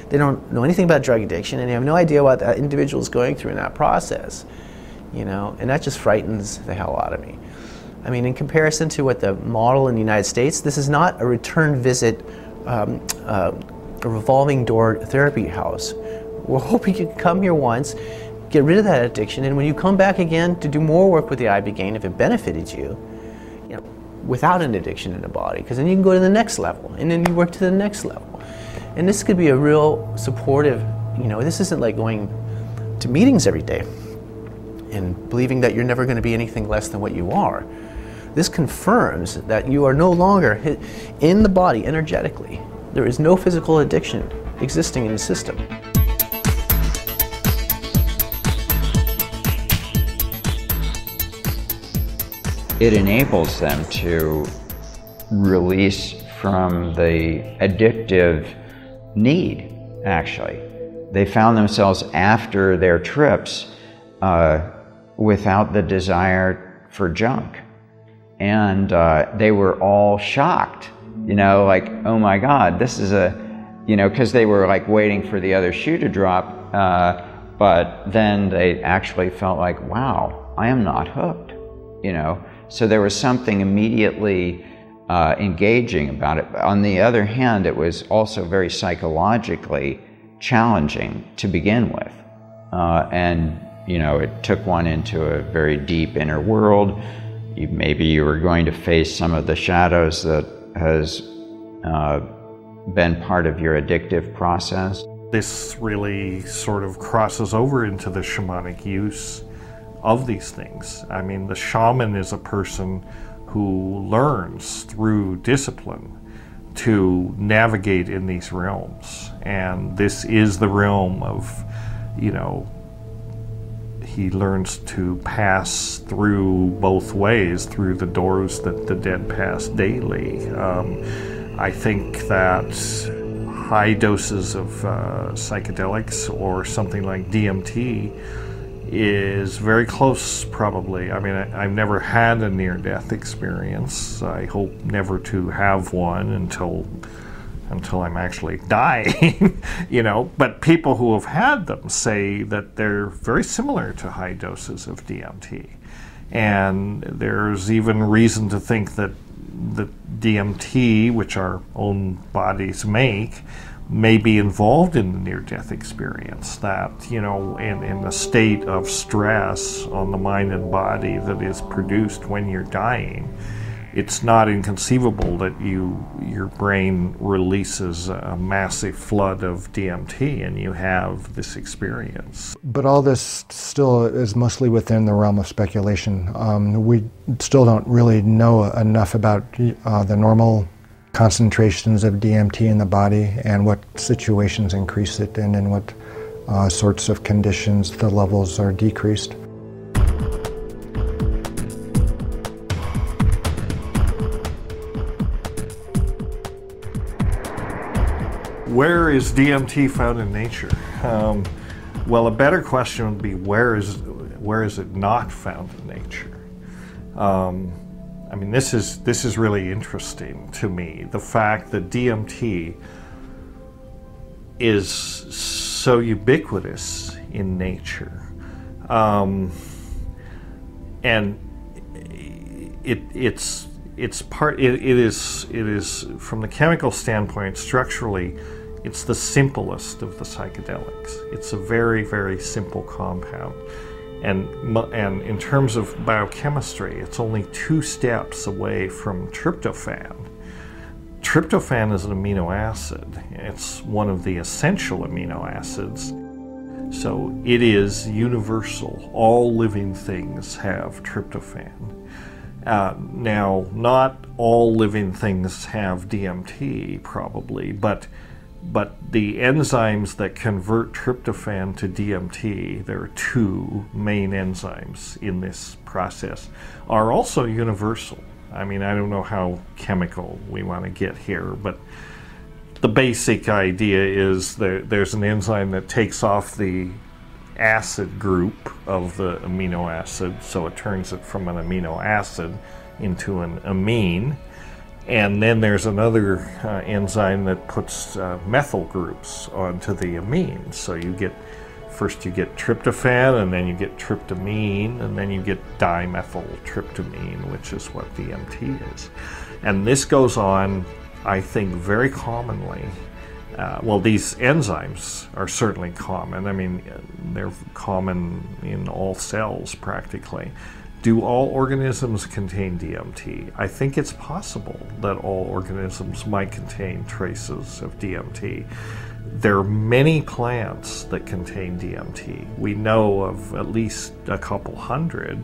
They don't know anything about drug addiction, and they have no idea what that individual is going through in that process. And that just frightens the hell out of me. I mean, in comparison to what the model in the United States, this is not a return visit, a revolving door therapy house. We're hoping you can come here once, get rid of that addiction, and when you come back again to do more work with the Ibogaine, if it benefited you, without an addiction in the body, because then you can go to the next level, and then you work to the next level. And this could be a real supportive, this isn't like going to meetings every day and believing that you're never going to be anything less than what you are. This confirms that you are no longer in the body energetically. There is no physical addiction existing in the system. It enables them to release from the addictive need, actually. They found themselves after their trips without the desire for junk. And they were all shocked, like, oh my God, this is because they were like waiting for the other shoe to drop, but then they actually felt like, wow, I am not hooked, So there was something immediately engaging about it. On the other hand, it was also very psychologically challenging to begin with. And it took one into a very deep inner world. Maybe you were going to face some of the shadows that has been part of your addictive process. This really sort of crosses over into the shamanic use of these things. I mean, the shaman is a person who learns through discipline to navigate in these realms. And this is the realm of, he learns to pass through both ways, through the doors that the dead pass daily. I think that high doses of psychedelics or something like DMT is very close, probably. I mean, I've never had a near-death experience. I hope never to have one until I'm actually dying, you know. But people who have had them say that they're very similar to high doses of DMT. And there's even reason to think that the DMT, which our own bodies make, may be involved in the near-death experience, that, you know, in the state of stress on the mind and body that is produced when you're dying, it's not inconceivable that your brain releases a massive flood of DMT and you have this experience. But all this still is mostly within the realm of speculation. We still don't really know enough about the normal concentrations of DMT in the body and what situations increase it and in what sorts of conditions the levels are decreased. Where is DMT found in nature? Well, a better question would be where is it not found in nature? I mean, this is really interesting to me. The fact that DMT is so ubiquitous in nature, and it is from the chemical standpoint, structurally, it's the simplest of the psychedelics. It's a very, very simple compound. And in terms of biochemistry, it's only 2 steps away from tryptophan. Tryptophan is an amino acid. It's one of the essential amino acids. So it is universal. All living things have tryptophan. Now, not all living things have DMT, probably, but the enzymes that convert tryptophan to DMT, there are 2 main enzymes in this process, are also universal. I mean, I don't know how chemical we want to get here, but the basic idea is there's an enzyme that takes off the acid group of the amino acid, so it turns it from an amino acid into an amine. And then there's another enzyme that puts methyl groups onto the amines. So first you get tryptophan, and then you get tryptamine, and then you get dimethyltryptamine, which is what DMT is. And this goes on, I think, very commonly. Well, these enzymes are certainly common. I mean, they're common in all cells practically. Do all organisms contain DMT? I think it's possible that all organisms might contain traces of DMT. There are many plants that contain DMT. We know of at least a couple hundred,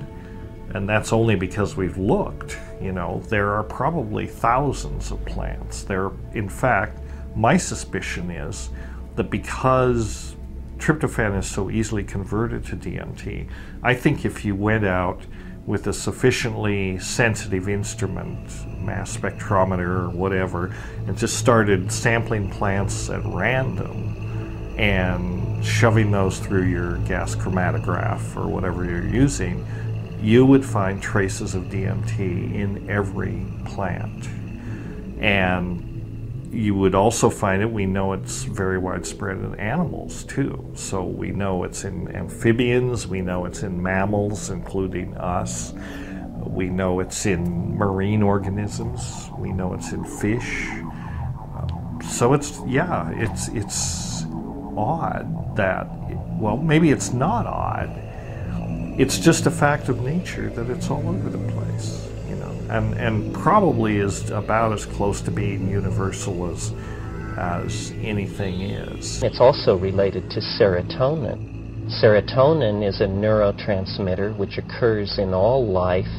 and that's only because we've looked. You know, there are probably thousands of plants. In fact, my suspicion is that because tryptophan is so easily converted to DMT, I think if you went out with a sufficiently sensitive instrument, mass spectrometer or whatever, and just started sampling plants at random and shoving those through your gas chromatograph or whatever you're using, you would find traces of DMT in every plant. And you would also find it, we know it's very widespread in animals too. So we know it's in amphibians, we know it's in mammals, including us. We know it's in marine organisms, we know it's in fish. So it's odd that, well, maybe it's not odd. It's just a fact of nature that it's all over the place. And probably is about as close to being universal as anything is. It's also related to serotonin. Serotonin is a neurotransmitter which occurs in all life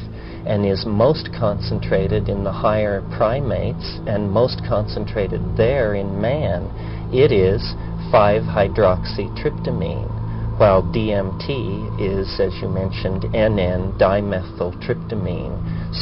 and is most concentrated in the higher primates and most concentrated there in man. It is 5-hydroxytryptamine, while DMT is, as you mentioned, NN-dimethyltryptamine.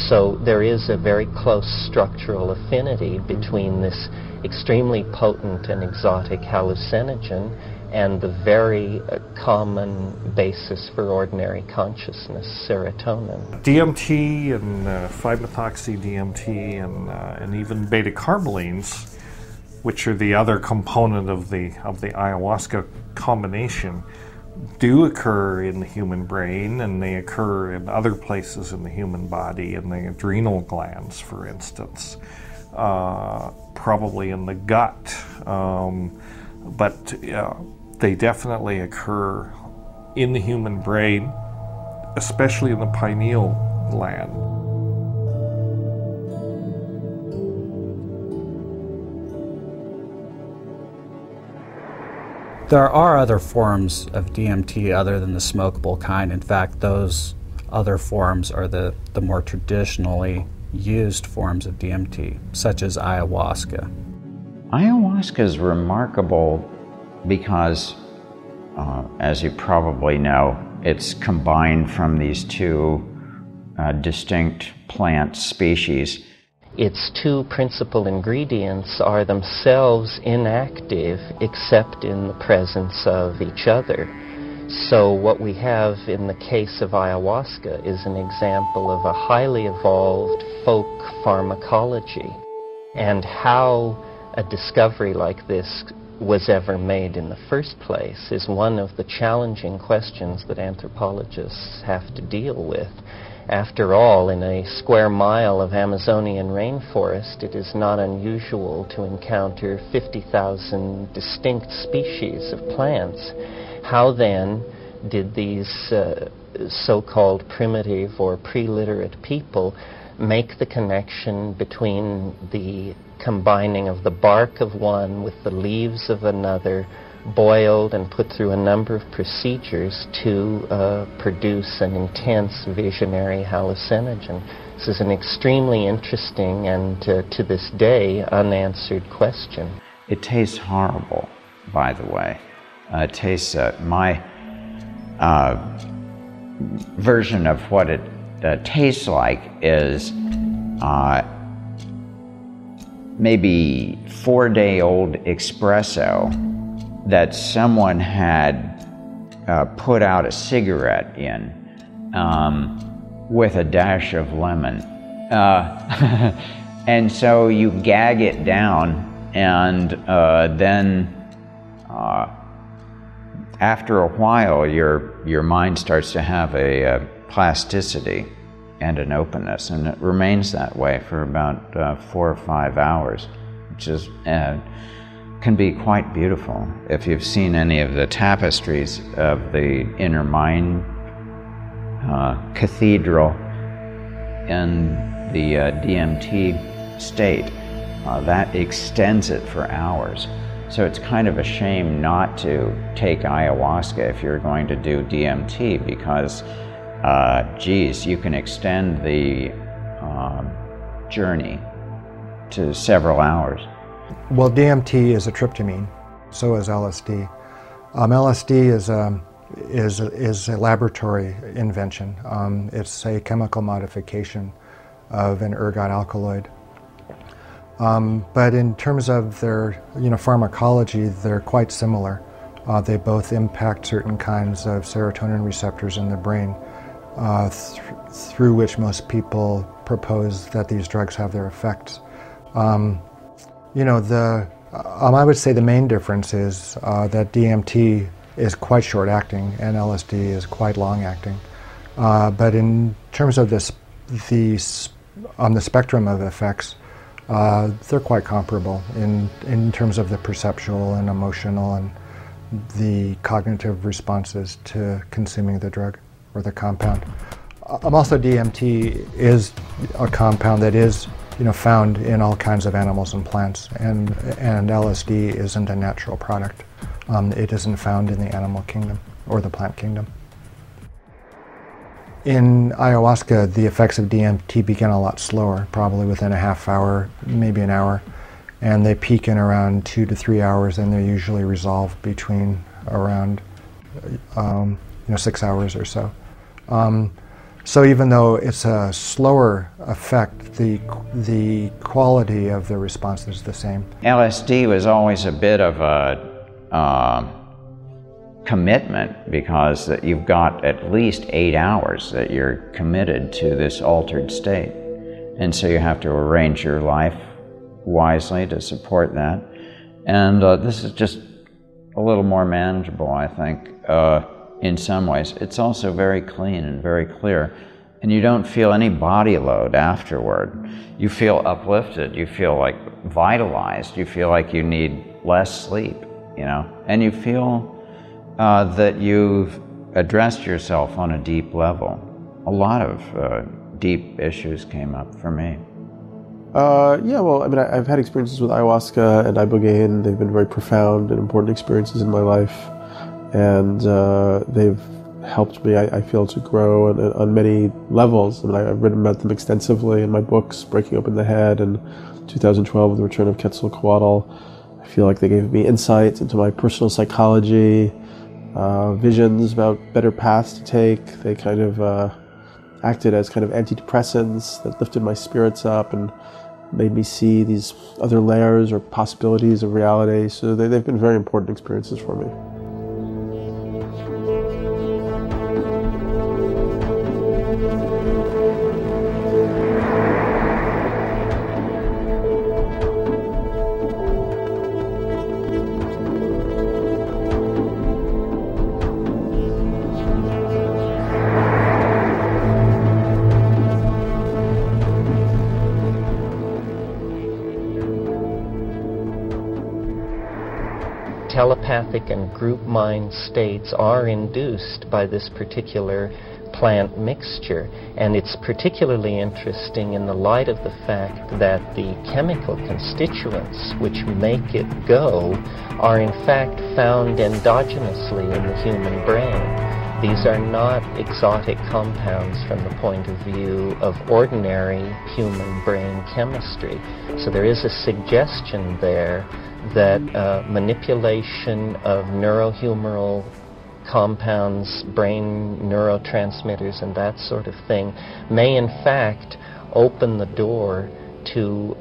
So there is a very close structural affinity between this extremely potent and exotic hallucinogen and the very common basis for ordinary consciousness, serotonin. DMT and 5-methoxy-DMT and even beta-carbolines, which are the other component of the ayahuasca combination, do occur in the human brain, and they occur in other places in the human body, in the adrenal glands, for instance, probably in the gut, but they definitely occur in the human brain, especially in the pineal gland. There are other forms of DMT other than the smokable kind. In fact, those other forms are the more traditionally used forms of DMT, such as ayahuasca. Ayahuasca is remarkable because, as you probably know, it's combined from these two distinct plant species. Its two principal ingredients are themselves inactive except in the presence of each other. So what we have in the case of ayahuasca is an example of a highly evolved folk pharmacology, and how a discovery like this was ever made in the first place is one of the challenging questions that anthropologists have to deal with. After all, in a square mile of Amazonian rainforest, it is not unusual to encounter 50,000 distinct species of plants. How then did these so-called primitive or pre-literate people make the connection between the combining of the bark of one with the leaves of another, boiled and put through a number of procedures to produce an intense visionary hallucinogen? This is an extremely interesting and to this day unanswered question. It tastes horrible, by the way. It tastes, my version of what it tastes like is maybe 4-day-old espresso that someone had put out a cigarette in with a dash of lemon. And so you gag it down, and then after a while your mind starts to have a plasticity and an openness, and it remains that way for about 4 or 5 hours, which is can be quite beautiful. If you've seen any of the tapestries of the Inner Mind Cathedral in the DMT state, that extends it for hours. So it's kind of a shame not to take ayahuasca if you're going to do DMT, because geez, you can extend the journey to several hours. Well, DMT is a tryptamine, so is LSD. LSD is a laboratory invention. It's a chemical modification of an ergot alkaloid. But in terms of their pharmacology, they're quite similar. They both impact certain kinds of serotonin receptors in the brain, through which most people propose that these drugs have their effects. I would say the main difference is that DMT is quite short-acting and LSD is quite long-acting. But in terms of on the spectrum of effects, they're quite comparable in terms of the perceptual and emotional and the cognitive responses to consuming the drug or the compound. Also, DMT is a compound that is found in all kinds of animals and plants, and LSD isn't a natural product. It isn't found in the animal kingdom or the plant kingdom. In ayahuasca, the effects of DMT begin a lot slower, probably within a half hour, maybe an hour, and they peak in around 2 to 3 hours, and they're usually resolved between around 6 hours or so. So even though it's a slower effect, the quality of the response is the same. LSD was always a bit of a commitment, because that you've got at least 8 hours that you're committed to this altered state. And so you have to arrange your life wisely to support that. And this is just a little more manageable, I think, in some ways. It's also very clean and very clear. And you don't feel any body load afterward. You feel uplifted, you feel like vitalized, you feel like you need less sleep, you know? And you feel that you've addressed yourself on a deep level. A lot of deep issues came up for me. Yeah, well, I mean, I've had experiences with ayahuasca and ibogaine. They've been very profound and important experiences in my life. And they've helped me, I feel, to grow on many levels. I mean, I've written about them extensively in my books, Breaking Open the Head, and 2012, The Return of Quetzalcoatl. I feel like they gave me insights into my personal psychology, visions about better paths to take. They kind of acted as kind of antidepressants that lifted my spirits up and made me see these other layers or possibilities of reality. So they've been very important experiences for me. Telepathic and group mind states are induced by this particular plant mixture, and it's particularly interesting in the light of the fact that the chemical constituents which make it go are in fact found endogenously in the human brain. These are not exotic compounds from the point of view of ordinary human brain chemistry. So there is a suggestion there that manipulation of neurohumoral compounds, brain neurotransmitters, and that sort of thing may in fact open the door to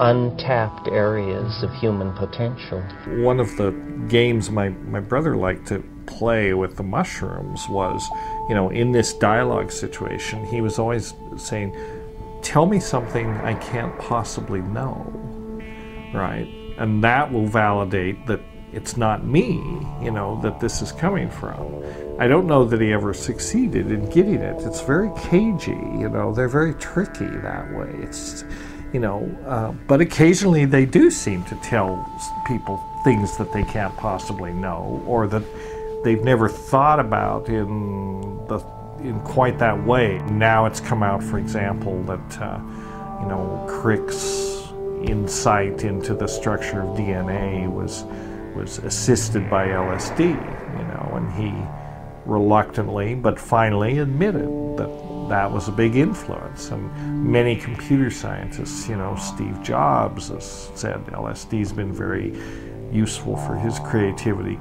untapped areas of human potential. One of the games my brother liked to play with the mushrooms was, you know, in this dialogue situation, he was always saying, tell me something I can't possibly know, right? And that will validate that it's not me, you know, that this is coming from. I don't know that he ever succeeded in getting it. It's very cagey, you know, they're very tricky that way. It's, you know, but occasionally they do seem to tell people things that they can't possibly know, or that they've never thought about in quite that way. Now it's come out, for example, that, you know, Crick's insight into the structure of DNA was assisted by LSD, you know, and he reluctantly but finally admitted that that was a big influence. And many computer scientists, you know, Steve Jobs has said LSD's been very useful for his creativity.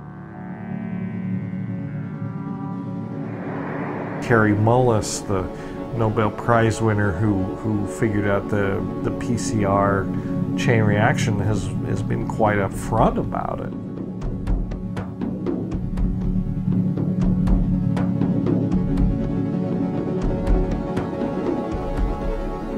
Kary Mullis, the Nobel Prize winner who figured out the PCR chain reaction, has been quite upfront about it.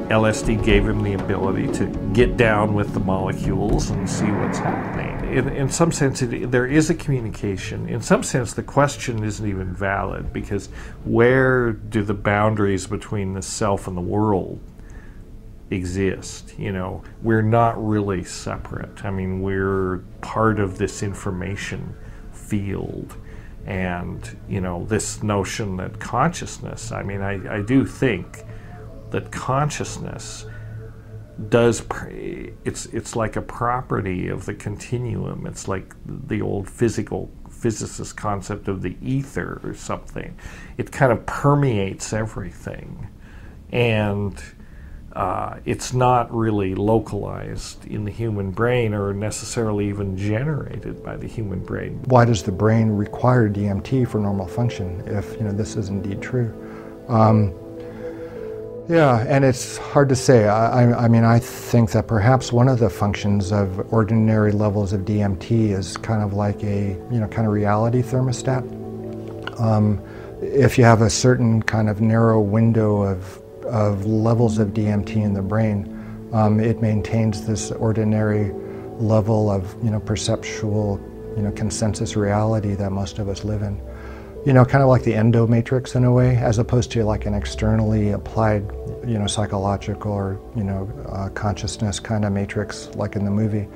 LSD gave him the ability to get down with the molecules and see what's happening. In some sense, there is a communication. In some sense, the question isn't even valid, because where do the boundaries between the self and the world exist? You know, we're not really separate. I mean, we're part of this information field. And, you know, this notion that consciousness, I mean, I do think that consciousness does, it's like a property of the continuum. It's like the old physicist concept of the ether or something. It kind of permeates everything, and it's not really localized in the human brain or necessarily even generated by the human brain. Why does the brain require DMT for normal function if, you know, this is indeed true? Yeah, and it's hard to say. I mean, I think that perhaps one of the functions of ordinary levels of DMT is kind of like a, kind of reality thermostat. If you have a certain kind of narrow window of levels of DMT in the brain, it maintains this ordinary level of, perceptual, consensus reality that most of us live in. Kind of like the endomatrix in a way, as opposed to like an externally applied, psychological or, consciousness kind of matrix like in the movie.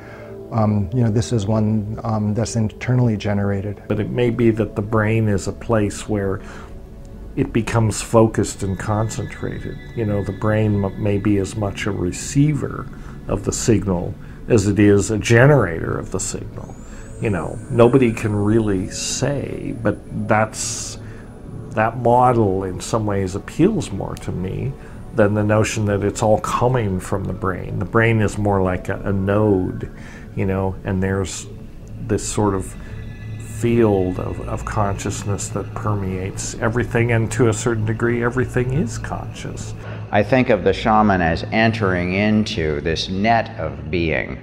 This is one that's internally generated. But it may be that the brain is a place where it becomes focused and concentrated. The brain may be as much a receiver of the signal as it is a generator of the signal. Nobody can really say, but that model in some ways appeals more to me than the notion that it's all coming from the brain. The brain is more like a node, and there's this sort of field of consciousness that permeates everything, and to a certain degree, everything is conscious. I think of the shaman as entering into this net of being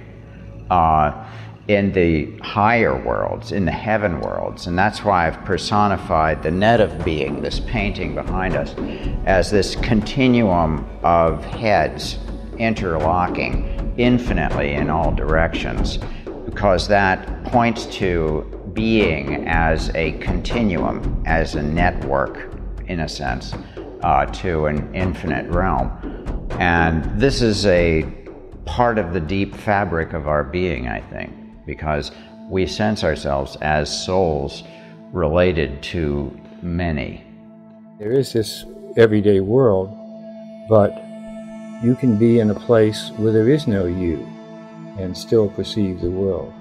in the higher worlds, in the heaven worlds, and that's why I've personified the net of being, this painting behind us, as this continuum of heads interlocking infinitely in all directions, because that points to being as a continuum, as a network, in a sense, to an infinite realm. And this is a part of the deep fabric of our being, I think, because we sense ourselves as souls related to many. There is this everyday world, but you can be in a place where there is no you and still perceive the world.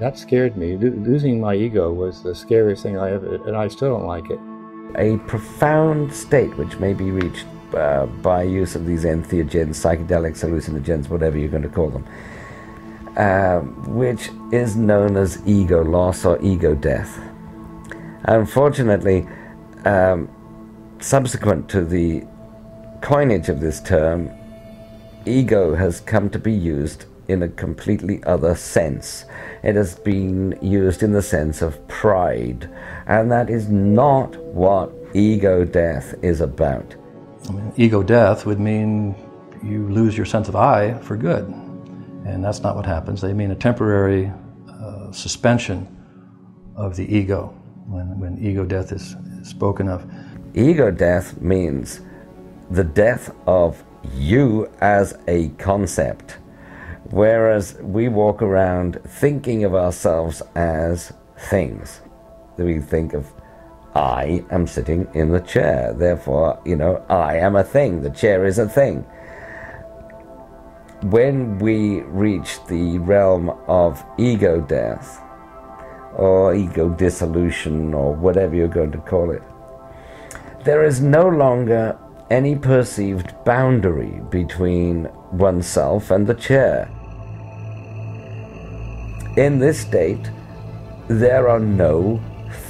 That scared me. Losing my ego was the scariest thing I ever, and I still don't like it. A profound state which may be reached by use of these entheogens, psychedelics, hallucinogens, whatever you're going to call them, which is known as ego loss or ego death. Unfortunately, subsequent to the coinage of this term, ego has come to be used in a completely other sense. It has been used in the sense of pride, and that is not what ego death is about. Ego death would mean you lose your sense of I for good, and that's not what happens. They mean a temporary suspension of the ego when ego death is spoken of. Ego death means the death of you as a concept, whereas we walk around thinking of ourselves as things. We think of, I am sitting in the chair, therefore, I am a thing, the chair is a thing. When we reach the realm of ego death, or ego dissolution, or whatever you're going to call it, there is no longer any perceived boundary between oneself and the chair. In this state, there are no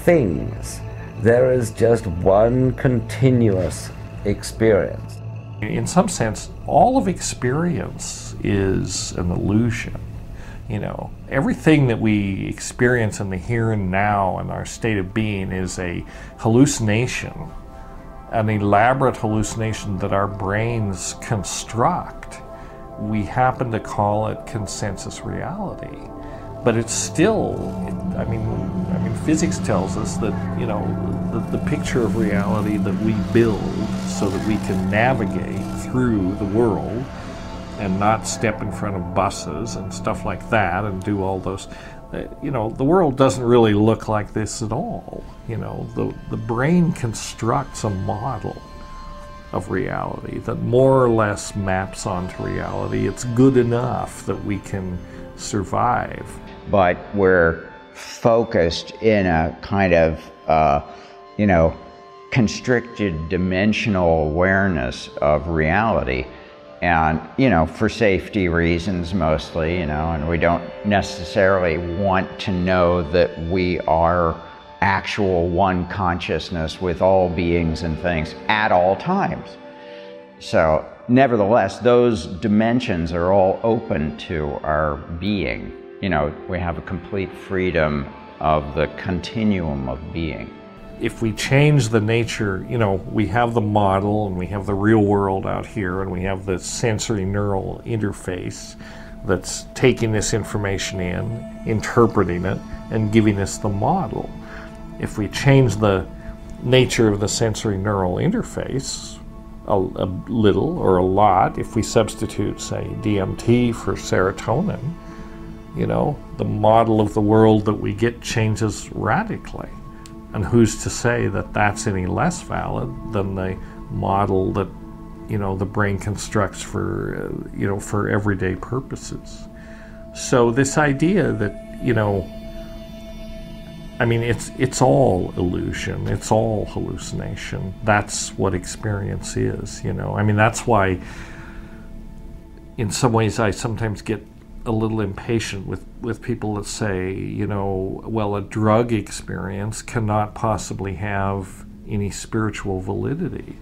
things. There is just one continuous experience. In some sense, all of experience is an illusion. Everything that we experience in the here and now and our state of being is a hallucination, an elaborate hallucination that our brains construct. We happen to call it consensus reality. But it's still, I mean, physics tells us that, the picture of reality that we build so that we can navigate through the world and not step in front of buses and stuff like that and do all those, the world doesn't really look like this at all. The brain constructs a model of reality that more or less maps onto reality. It's good enough that we can survive. But we're focused in a kind of, constricted dimensional awareness of reality. And, for safety reasons mostly, and we don't necessarily want to know that we are actual one consciousness with all beings and things at all times. So, nevertheless, those dimensions are all open to our being. You know, we have a complete freedom of the continuum of being. If we change the nature, you know, we have the model and we have the real world out here and we have the sensory neural interface that's taking this information in, interpreting it, and giving us the model. If we change the nature of the sensory neural interface a little or a lot, if we substitute, say, DMT for serotonin, you know, the model of the world that we get changes radically. And who's to say that that's any less valid than the model that, you know, the brain constructs for, you know, for everyday purposes. So this idea that, you know, I mean, it's all illusion, it's all hallucination. That's what experience is, you know. I mean, that's why, in some ways, I sometimes get a little impatient with people that say, you know, well, a drug experience cannot possibly have any spiritual validity.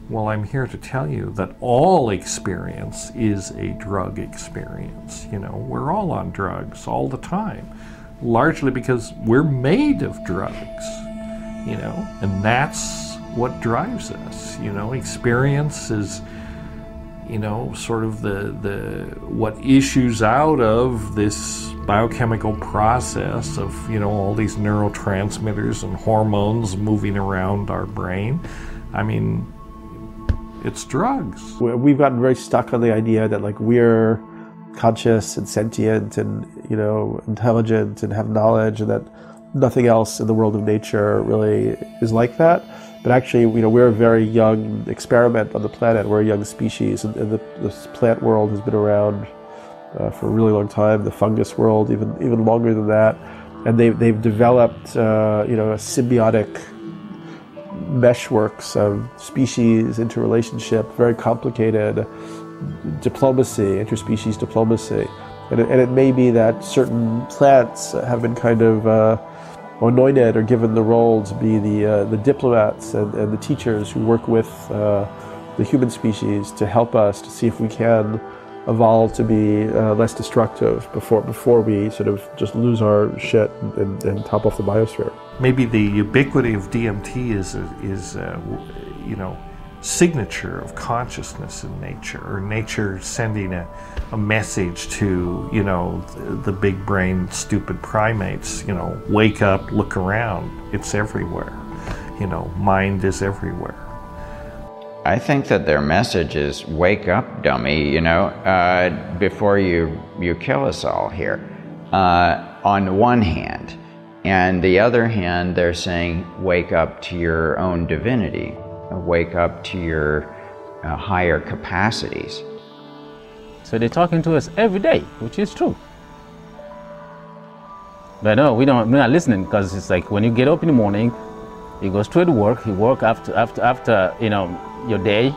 Well, I'm here to tell you that all experience is a drug experience. You know, we're all on drugs all the time, largely because we're made of drugs, you know, and that's what drives us. You know, experience is, you know, sort of the what issues out of this biochemical process of, you know, all these neurotransmitters and hormones moving around our brain. I mean, it's drugs. We've gotten very stuck on the idea that, like, we're conscious and sentient and, you know, intelligent and have knowledge, and that nothing else in the world of nature really is like that. But actually, you know, we're a very young experiment on the planet. We're a young species, and the plant world has been around for a really long time. The fungus world, even longer than that. And they've developed, you know, a symbiotic meshworks of species interrelationship, very complicated diplomacy, interspecies diplomacy. And it may be that certain plants have been kind of anointed or given the role to be the diplomats and the teachers who work with the human species to help us to see if we can evolve to be less destructive before we sort of just lose our shit and top off the biosphere. Maybe the ubiquity of DMT is you know, signature of consciousness in nature, or nature sending a message to, you know, the big brain stupid primates, you know, wake up, look around, it's everywhere, you know, mind is everywhere. I think that their message is, wake up, dummy, you know, before you kill us all here, on one hand. And the other hand, they're saying, wake up to your own divinity, wake up to your higher capacities. So they're talking to us every day, which is true. But no, we're not listening, because it's like when you get up in the morning, you go straight to work, you work after you know, your day,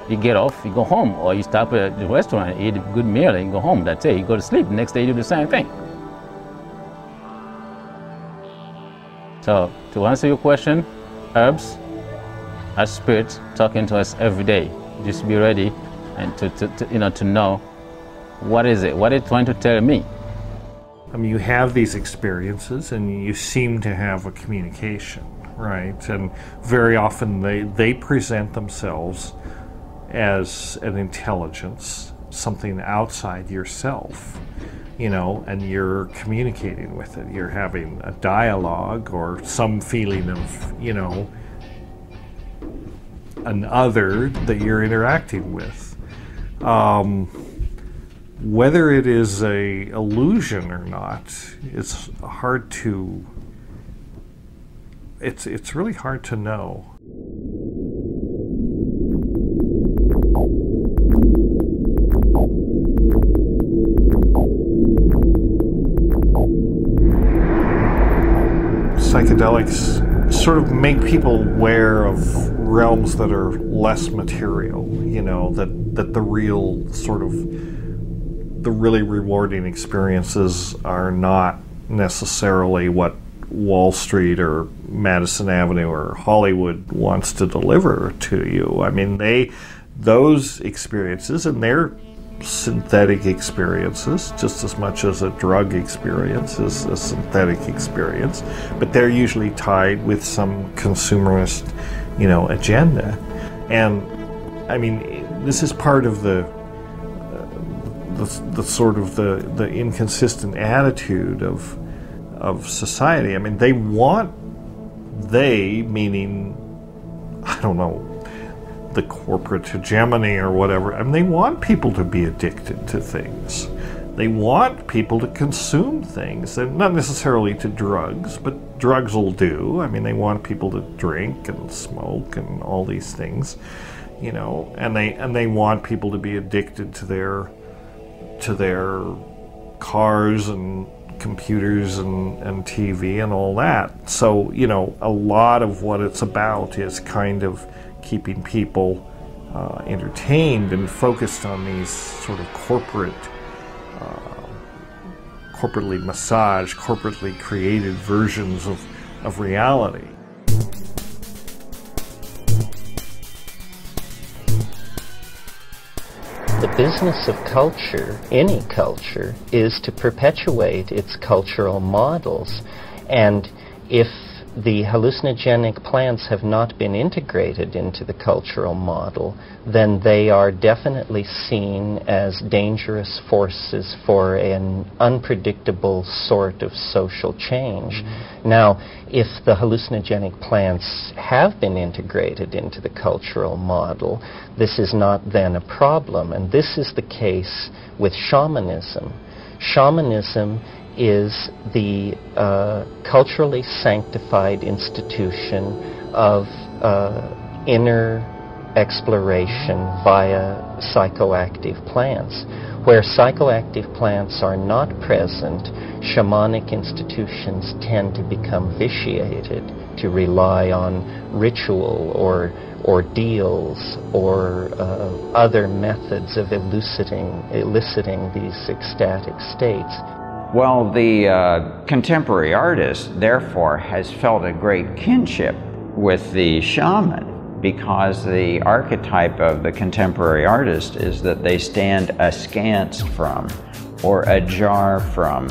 you get off, you go home, or you stop at the restaurant, eat a good meal, and you go home. That's it. You go to sleep. The next day you do the same thing. So to answer your question, herbs are spirits talking to us every day. Just be ready and to know what is it, what it's trying to tell me. I mean, you have these experiences and you seem to have a communication, right? And very often they present themselves as an intelligence, something outside yourself, you know, and you're communicating with it. You're having a dialogue or some feeling of, you know, an other that you're interacting with. Whether it is a illusion or not, it's hard to. It's really hard to know. Psychedelics sort of make people aware of realms that are less material, you know, that the real sort of, the really rewarding experiences are not necessarily what Wall Street or Madison Avenue or Hollywood wants to deliver to you. I mean, those experiences, and they're synthetic experiences just as much as a drug experience is a synthetic experience, but they're usually tied with some consumerist, agenda. And I mean, this is part of the sort of the inconsistent attitude of society. I mean, they meaning, I don't know, the corporate hegemony or whatever. I mean, they want people to be addicted to things. They want people to consume things, and not necessarily to drugs, but drugs will do. I mean, they want people to drink and smoke and all these things, and they want people to be addicted to their cars and computers and TV and all that. So, a lot of what it's about is kind of keeping people entertained and focused on these sort of corporately massaged, corporately created versions of reality. The business of culture, any culture, is to perpetuate its cultural models. And if the hallucinogenic plants have not been integrated into the cultural model, then they are definitely seen as dangerous forces for an unpredictable sort of social change. Mm-hmm. Now, if the hallucinogenic plants have been integrated into the cultural model, this is not then a problem, and this is the case with shamanism. Shamanism is the culturally sanctified institution of inner exploration via psychoactive plants. Where psychoactive plants are not present, shamanic institutions tend to become vitiated, to rely on ritual or ordeals or other methods of eliciting these ecstatic states. Well, the contemporary artist, therefore, has felt a great kinship with the shaman, because the archetype of the contemporary artist is that they stand askance from or ajar from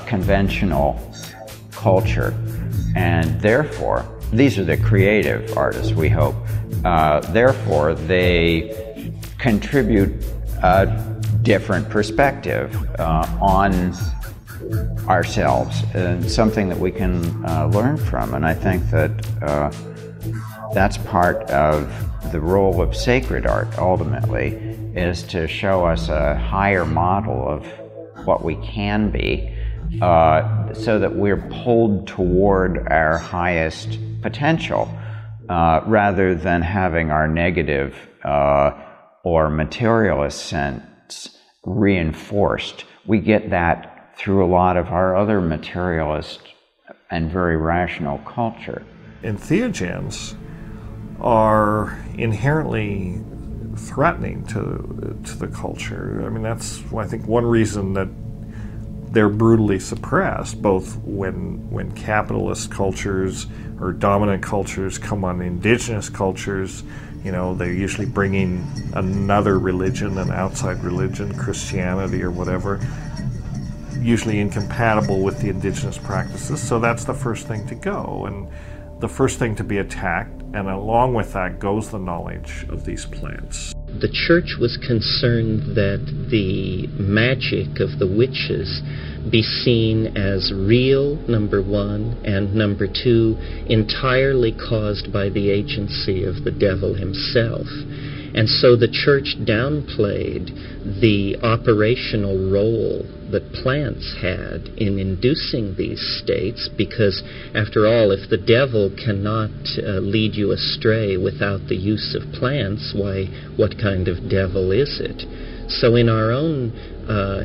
conventional culture. And therefore, these are the creative artists, we hope. Therefore, they contribute a different perspective on ourselves, and something that we can learn from. And I think that that's part of the role of sacred art, ultimately, is to show us a higher model of what we can be, so that we're pulled toward our highest potential, rather than having our negative or materialist sense reinforced. We get that through a lot of our other materialist and very rational culture. Entheogens are inherently threatening to the culture. I mean, that's, I think, one reason that they're brutally suppressed, both when capitalist cultures or dominant cultures come on indigenous cultures. They're usually bringing another religion, an outside religion, Christianity or whatever, usually incompatible with the indigenous practices. So that's the first thing to go, and the first thing to be attacked, and along with that goes the knowledge of these plants. The church was concerned that the magic of the witches be seen as real, number one, and number two, entirely caused by the agency of the devil himself. And so the church downplayed the operational role that plants had in inducing these states, because, after all, if the devil cannot lead you astray without the use of plants, why, what kind of devil is it? So in our own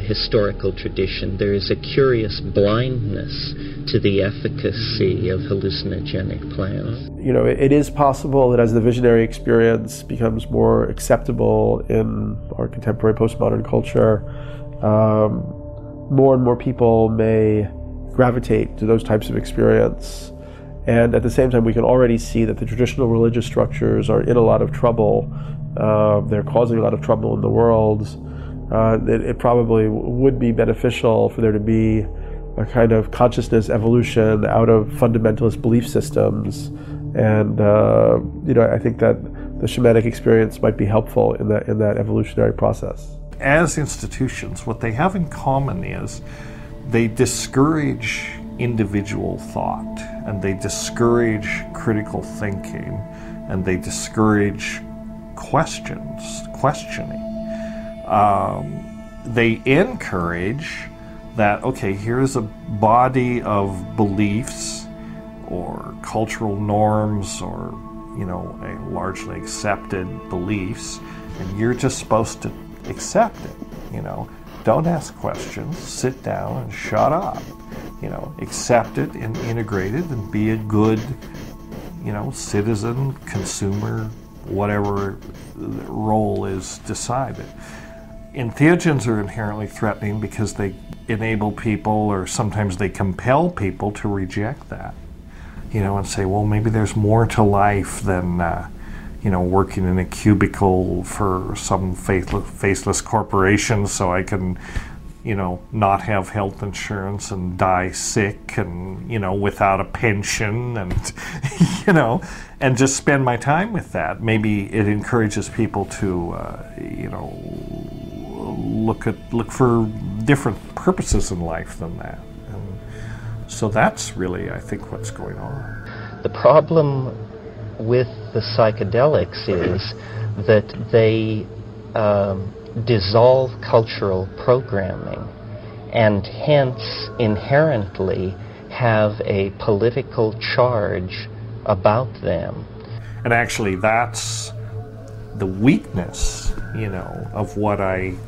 historical tradition, there is a curious blindness to the efficacy of hallucinogenic plants. It is possible that as the visionary experience becomes more acceptable in our contemporary postmodern culture, more and more people may gravitate to those types of experience. And at the same time, we can already see that the traditional religious structures are in a lot of trouble they're causing a lot of trouble in the world. It probably would be beneficial for there to be a kind of consciousness evolution out of fundamentalist belief systems. And I think that the shamanic experience might be helpful in that evolutionary process. As institutions, what they have in common is they discourage individual thought, and they discourage critical thinking, and they discourage questioning. They encourage that, okay, here's a body of beliefs or cultural norms or, a largely accepted beliefs, and you're just supposed to accept it, Don't ask questions, sit down and shut up. Accept it and integrate it and be a good, citizen, consumer, whatever role is decided. Entheogens are inherently threatening because they enable people, or sometimes they compel people to reject that, and say, well, maybe there's more to life than, working in a cubicle for some faceless corporation so I can, not have health insurance and die sick and, without a pension and, and just spend my time with that. Maybe it encourages people to, look for different purposes in life than that. And so that's really, I think, what's going on. The problem with the psychedelics is that they dissolve cultural programming and hence inherently have a political charge about them. And actually that's the weakness, of what I'm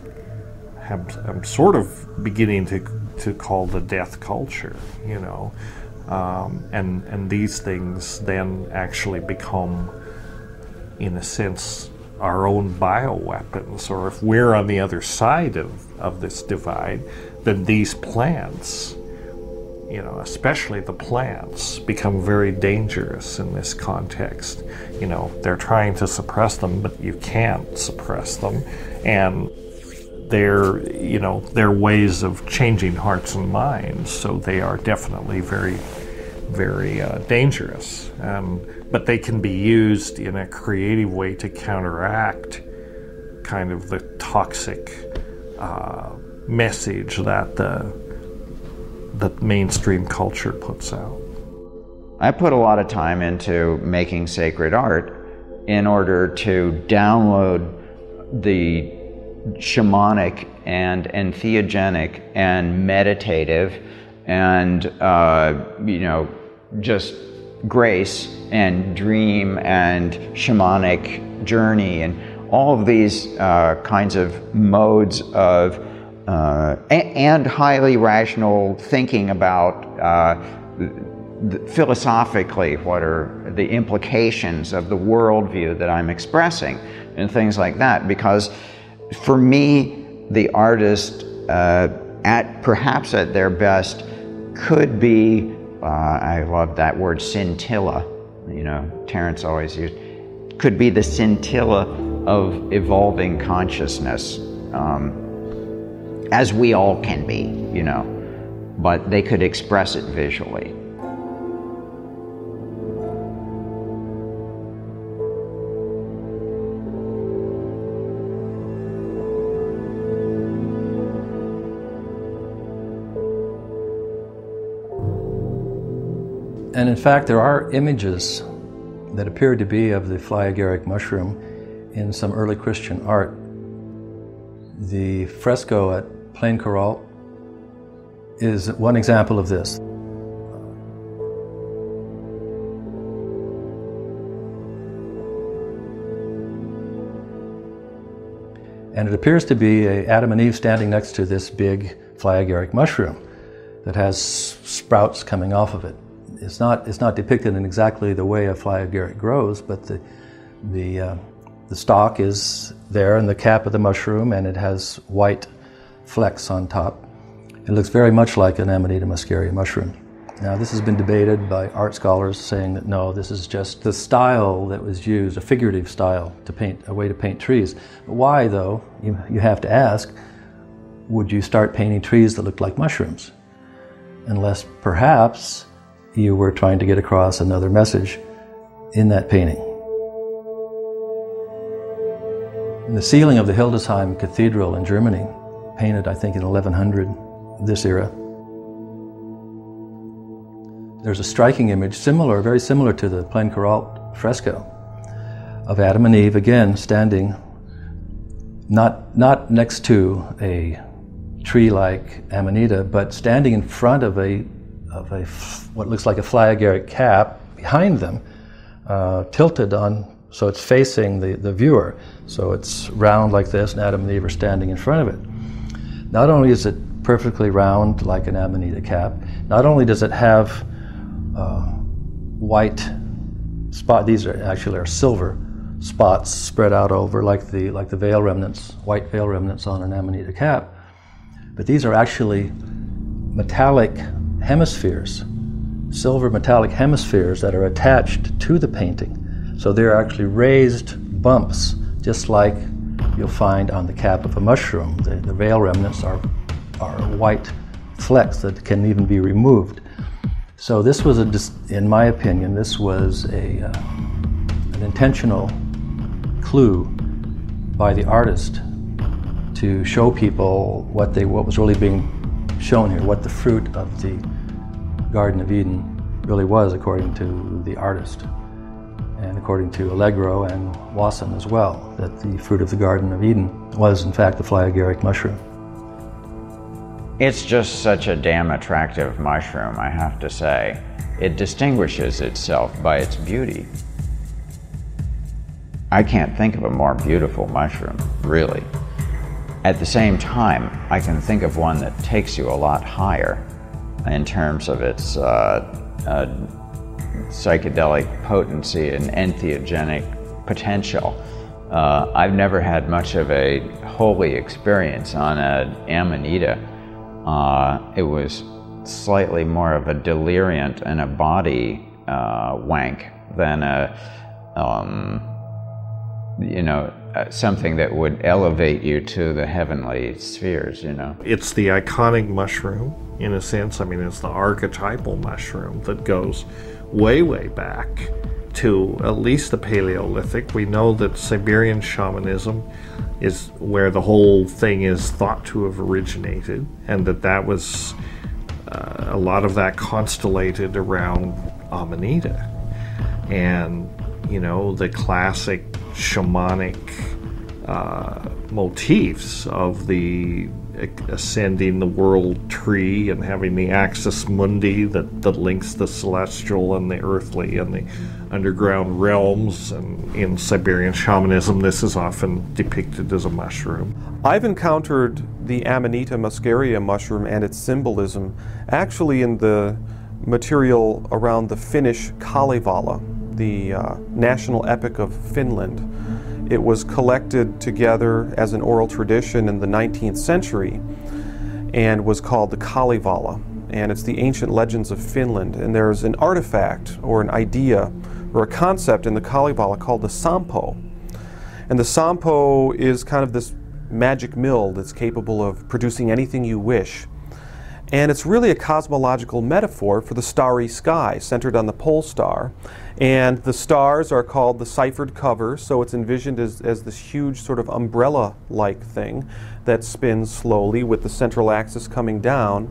sort of beginning to call the death culture, and these things then actually become, in a sense, our own bioweapons, or if we're on the other side of this divide, then these plants, especially the plants, become very dangerous in this context. They're trying to suppress them, but you can't suppress them, and they're ways of changing hearts and minds, so they are definitely very, very dangerous. But they can be used in a creative way to counteract kind of the toxic message that the mainstream culture puts out. I put a lot of time into making sacred art in order to download the shamanic and entheogenic and meditative and just grace and dream and shamanic journey and all of these kinds of modes of and highly rational thinking about philosophically what are the implications of the worldview that I'm expressing and things like that. Because for me, the artist perhaps at their best could be, I love that word, scintilla, Terence always used, could be the scintilla of evolving consciousness, as we all can be, but they could express it visually. And in fact, there are images that appear to be of the fly agaric mushroom in some early Christian art. The fresco at Plain Coral is one example of this. And it appears to be Adam and Eve standing next to this big fly agaric mushroom that has sprouts coming off of it. It's not depicted in exactly the way a fly agaric grows, but the stalk is there in the cap of the mushroom, and it has white flecks on top. It looks very much like an Amanita muscaria mushroom. Now, this has been debated by art scholars saying that no, this is just the style that was used, a figurative style to paint, a way to paint trees. But why, though, you have to ask, would you start painting trees that looked like mushrooms? Unless perhaps you were trying to get across another message in that painting. In the ceiling of the Hildesheim Cathedral in Germany, painted I think in 1100, this era, there's a striking image similar, very similar to the Plain Coralt fresco of Adam and Eve, again standing not next to a tree like Amanita, but standing in front of what looks like a Flagaric cap behind them, tilted on, so it's facing the viewer. So it's round like this, and Adam and Eve are standing in front of it. Not only is it perfectly round like an Amanita cap, not only does it have white spot, these are actually silver spots spread out over like the veil remnants, white veil remnants on an Amanita cap, but these are actually metallic hemispheres, silver metallic hemispheres that are attached to the painting. So they're actually raised bumps, just like you'll find on the cap of a mushroom. The veil remnants are white flecks that can even be removed. So this was, in my opinion, this was an intentional clue by the artist to show people what was really being shown here, what the fruit of the Garden of Eden really was, according to the artist, and according to Allegro and Wasson as well, that the fruit of the Garden of Eden was in fact the Flagaric mushroom. It's just such a damn attractive mushroom, I have to say. It distinguishes itself by its beauty. I can't think of a more beautiful mushroom, really. At the same time, I can think of one that takes you a lot higher in terms of its psychedelic potency and entheogenic potential. I've never had much of a holy experience on an Amanita. It was slightly more of a deliriant and a body wank than something that would elevate you to the heavenly spheres, It's the iconic mushroom, in a sense. I mean, it's the archetypal mushroom that goes way, way back to at least the Paleolithic. We know that Siberian shamanism is where the whole thing is thought to have originated, and that was a lot of that constellated around Amanita. And, the classic shamanic motifs of the ascending the world tree and having the axis mundi that links the celestial and the earthly and the underground realms. And in Siberian shamanism, this is often depicted as a mushroom. I've encountered the Amanita muscaria mushroom and its symbolism actually in the material around the Finnish Kalevala, the national epic of Finland. It was collected together as an oral tradition in the 19th century and was called the Kalevala. And it's the ancient legends of Finland. And there's an artifact or an idea or a concept in the Kalevala called the Sampo. And the Sampo is kind of this magic mill that's capable of producing anything you wish. And it's really a cosmological metaphor for the starry sky centered on the pole star. And the stars are called the ciphered cover, so it's envisioned as this huge sort of umbrella-like thing that spins slowly with the central axis coming down.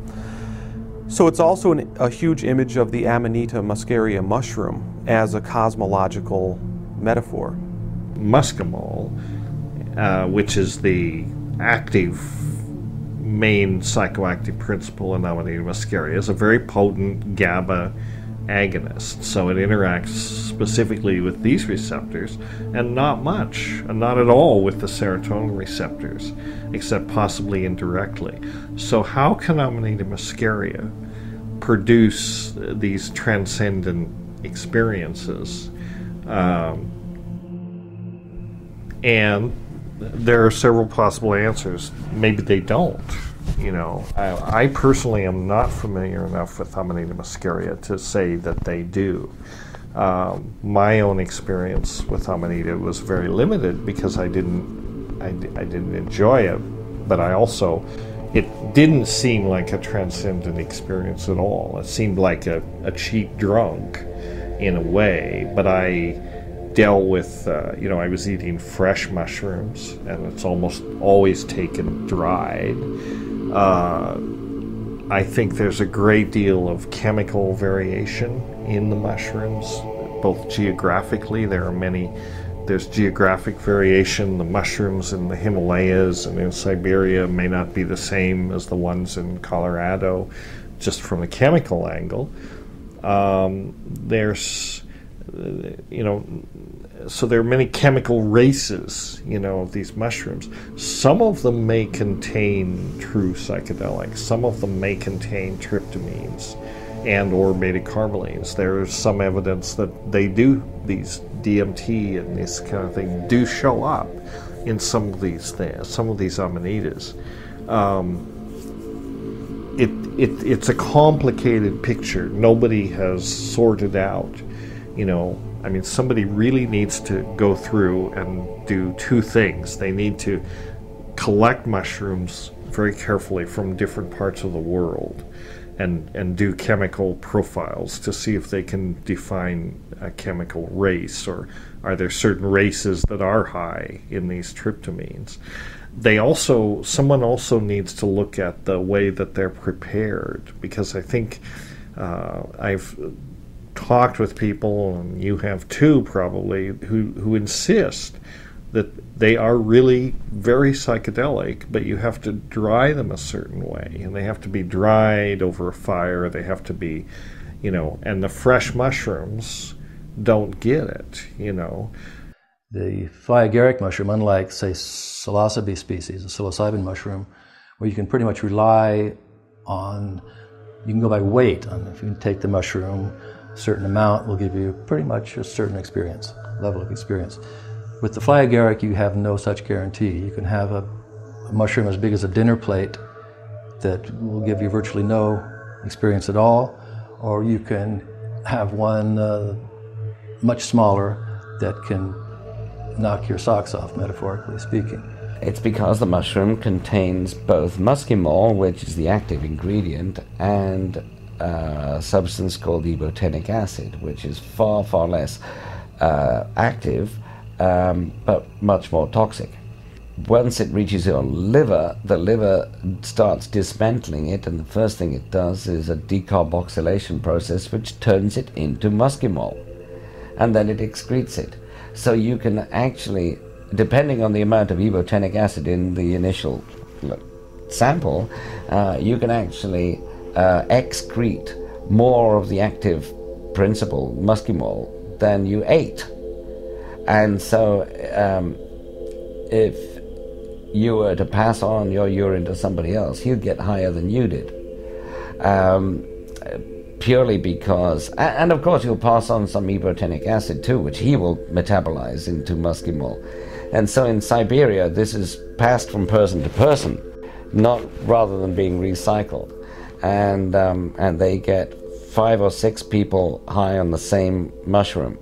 So it's also a huge image of the Amanita muscaria mushroom as a cosmological metaphor. Muscimol, which is the active main psychoactive principle in Amanita muscaria, is a very potent GABA agonist. So it interacts specifically with these receptors and not much, and not at all with the serotonin receptors, except possibly indirectly. So how can Amanita muscaria produce these transcendent experiences? And there are several possible answers. Maybe they don't. You know, I personally am not familiar enough with Amanita muscaria to say that they do. My own experience with Amanita was very limited because I didn't enjoy it, but it didn't seem like a transcendent experience at all. It seemed like a cheap drunk in a way, but I dealt with, I was eating fresh mushrooms, and it's almost always taken dried. I think there's a great deal of chemical variation in the mushrooms, both geographically. There's geographic variation. The mushrooms in the Himalayas and in Siberia may not be the same as the ones in Colorado, just from a chemical angle. So there are many chemical races, of these mushrooms. Some of them may contain true psychedelics. Some of them may contain tryptamines and or beta-carbolines. There is some evidence that they do, these DMT and this kind of thing do show up in some of these things, some of these amanitas. It's a complicated picture. Nobody has sorted out, somebody really needs to go through and do two things. They need to collect mushrooms very carefully from different parts of the world and do chemical profiles to see if they can define a chemical race, or are there certain races that are high in these tryptamines. Someone also needs to look at the way that they're prepared, because I think I've talked with people, and you have too probably, who insist that they are really very psychedelic, but you have to dry them a certain way, and they have to be dried over a fire, they have to be, and the fresh mushrooms don't get it, The fly-agaric mushroom, unlike, say, psilocybe species, a psilocybin mushroom, where you can pretty much rely on, you can go by weight, if you can take the mushroom, a certain amount will give you pretty much a certain experience, level of experience. With the fly-agaric, you have no such guarantee. You can have a mushroom as big as a dinner plate that will give you virtually no experience at all, or you can have one much smaller that can knock your socks off, metaphorically speaking. It's because the mushroom contains both muscimol, which is the active ingredient, and a substance called ibotenic acid, which is far, far less active, but much more toxic. Once it reaches your liver, the liver starts dismantling it, and the first thing it does is a decarboxylation process which turns it into muscimol, and then it excretes it. So you can actually, depending on the amount of ibotenic acid in the initial sample, you can actually excrete more of the active principle, muscimol, than you ate. And so if you were to pass on your urine to somebody else, he'd get higher than you did. Purely because, and of course you'll pass on some ibotenic acid too, which he will metabolize into muscimol. And so in Siberia, this is passed from person to person, not rather than being recycled. And they get 5 or 6 people high on the same mushroom.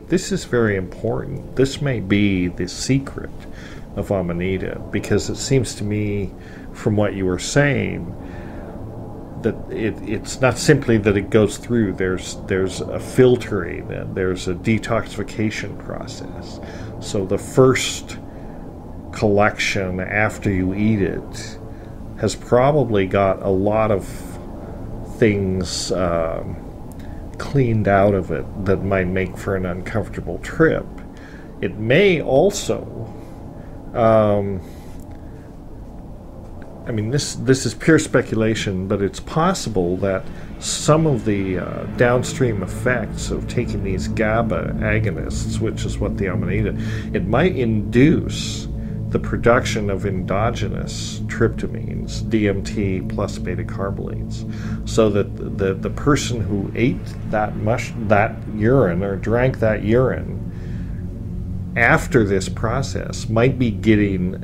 This is very important. This may be the secret of Amanita, because it seems to me, from what you were saying, that it's not simply that it goes through. There's a filtering, and there's a detoxification process. So the first collection after you eat it has probably got a lot of things cleaned out of it that might make for an uncomfortable trip. It may also, this is pure speculation, but it's possible that some of the downstream effects of taking these GABA agonists, which is what the Amanita, it might induce the production of endogenous tryptamines, DMT plus beta-carbolines, so that the person who ate that urine or drank that urine after this process might be getting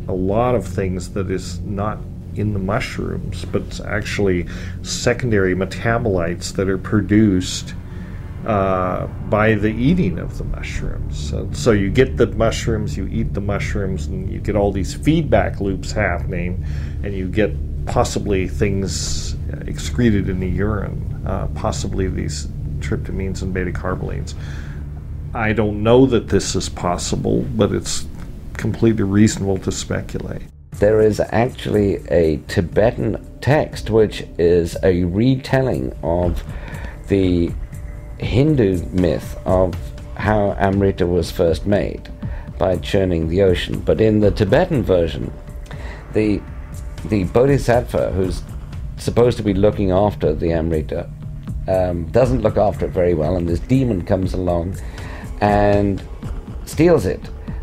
a lot of things that is not in the mushrooms, but it's actually secondary metabolites that are produced by the eating of the mushrooms. So you get the mushrooms, you eat the mushrooms, and you get all these feedback loops happening, and you get possibly things excreted in the urine, possibly these tryptamines and beta-carbolines. I don't know that this is possible, but it's completely reasonable to speculate. There is actually a Tibetan text which is a retelling of the Hindu myth of how Amrita was first made by churning the ocean. But in the Tibetan version, the bodhisattva who's supposed to be looking after the Amrita doesn't look after it very well, and this demon comes along and steals it.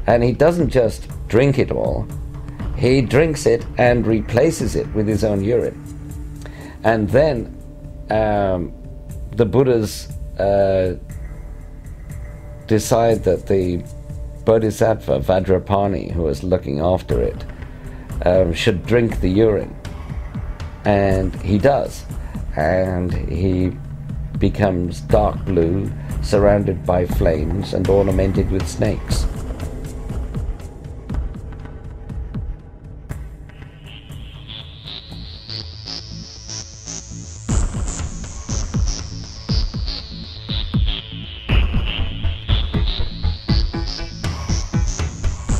And he doesn't just drink it all, he drinks it and replaces it with his own urine. And then the Buddhas decide that the bodhisattva Vajrapani, who was looking after it, should drink the urine. And he does. And he becomes dark blue, surrounded by flames and ornamented with snakes.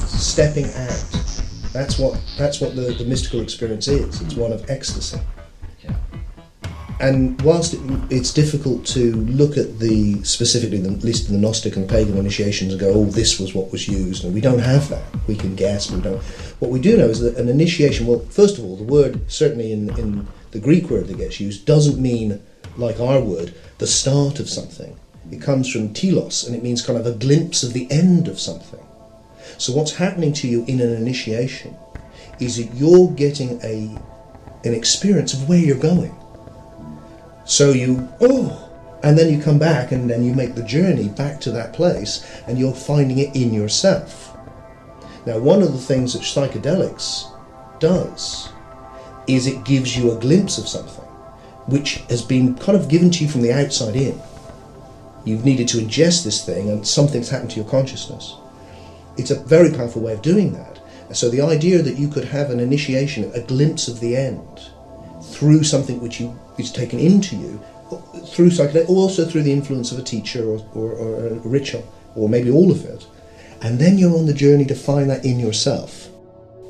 Stepping out. That's what the mystical experience is. It's one of ecstasy. And whilst it's difficult to look at specifically, at least the Gnostic and pagan initiations, and go, oh, this was what was used, and we don't have that. We can guess, but we don't. What we do know is that an initiation, well, first of all, the word, certainly in the Greek word that gets used, doesn't mean, like our word, the start of something. It comes from telos, and it means kind of a glimpse of the end of something. So what's happening to you in an initiation is that you're getting an experience of where you're going. So and then you come back and then you make the journey back to that place and you're finding it in yourself. Now, one of the things that psychedelics does is it gives you a glimpse of something which has been kind of given to you from the outside in. You've needed to ingest this thing and something's happened to your consciousness. It's a very powerful way of doing that. So the idea that you could have an initiation, a glimpse of the end, through something which is taken into you, through psychedelics, or also through the influence of a teacher or a ritual, or maybe all of it, and then you're on the journey to find that in yourself,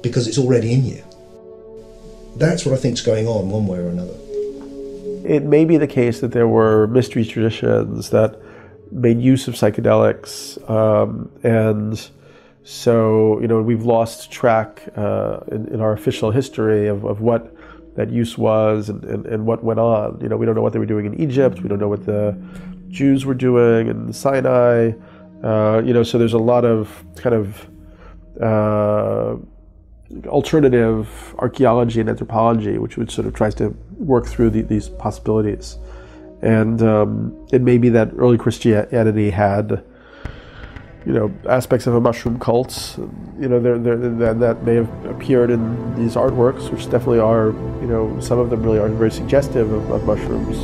because it's already in you. That's what I think is going on, one way or another. It may be the case that there were mystery traditions that made use of psychedelics, and so, we've lost track in our official history of what that use was and what went on. We don't know what they were doing in Egypt. We don't know what the Jews were doing in Sinai. So there's a lot of kind of alternative archaeology and anthropology, which sort of tries to work through these possibilities. And it may be that early Christianity had aspects of a mushroom cult, that may have appeared in these artworks, which definitely are, some of them really are very suggestive of mushrooms.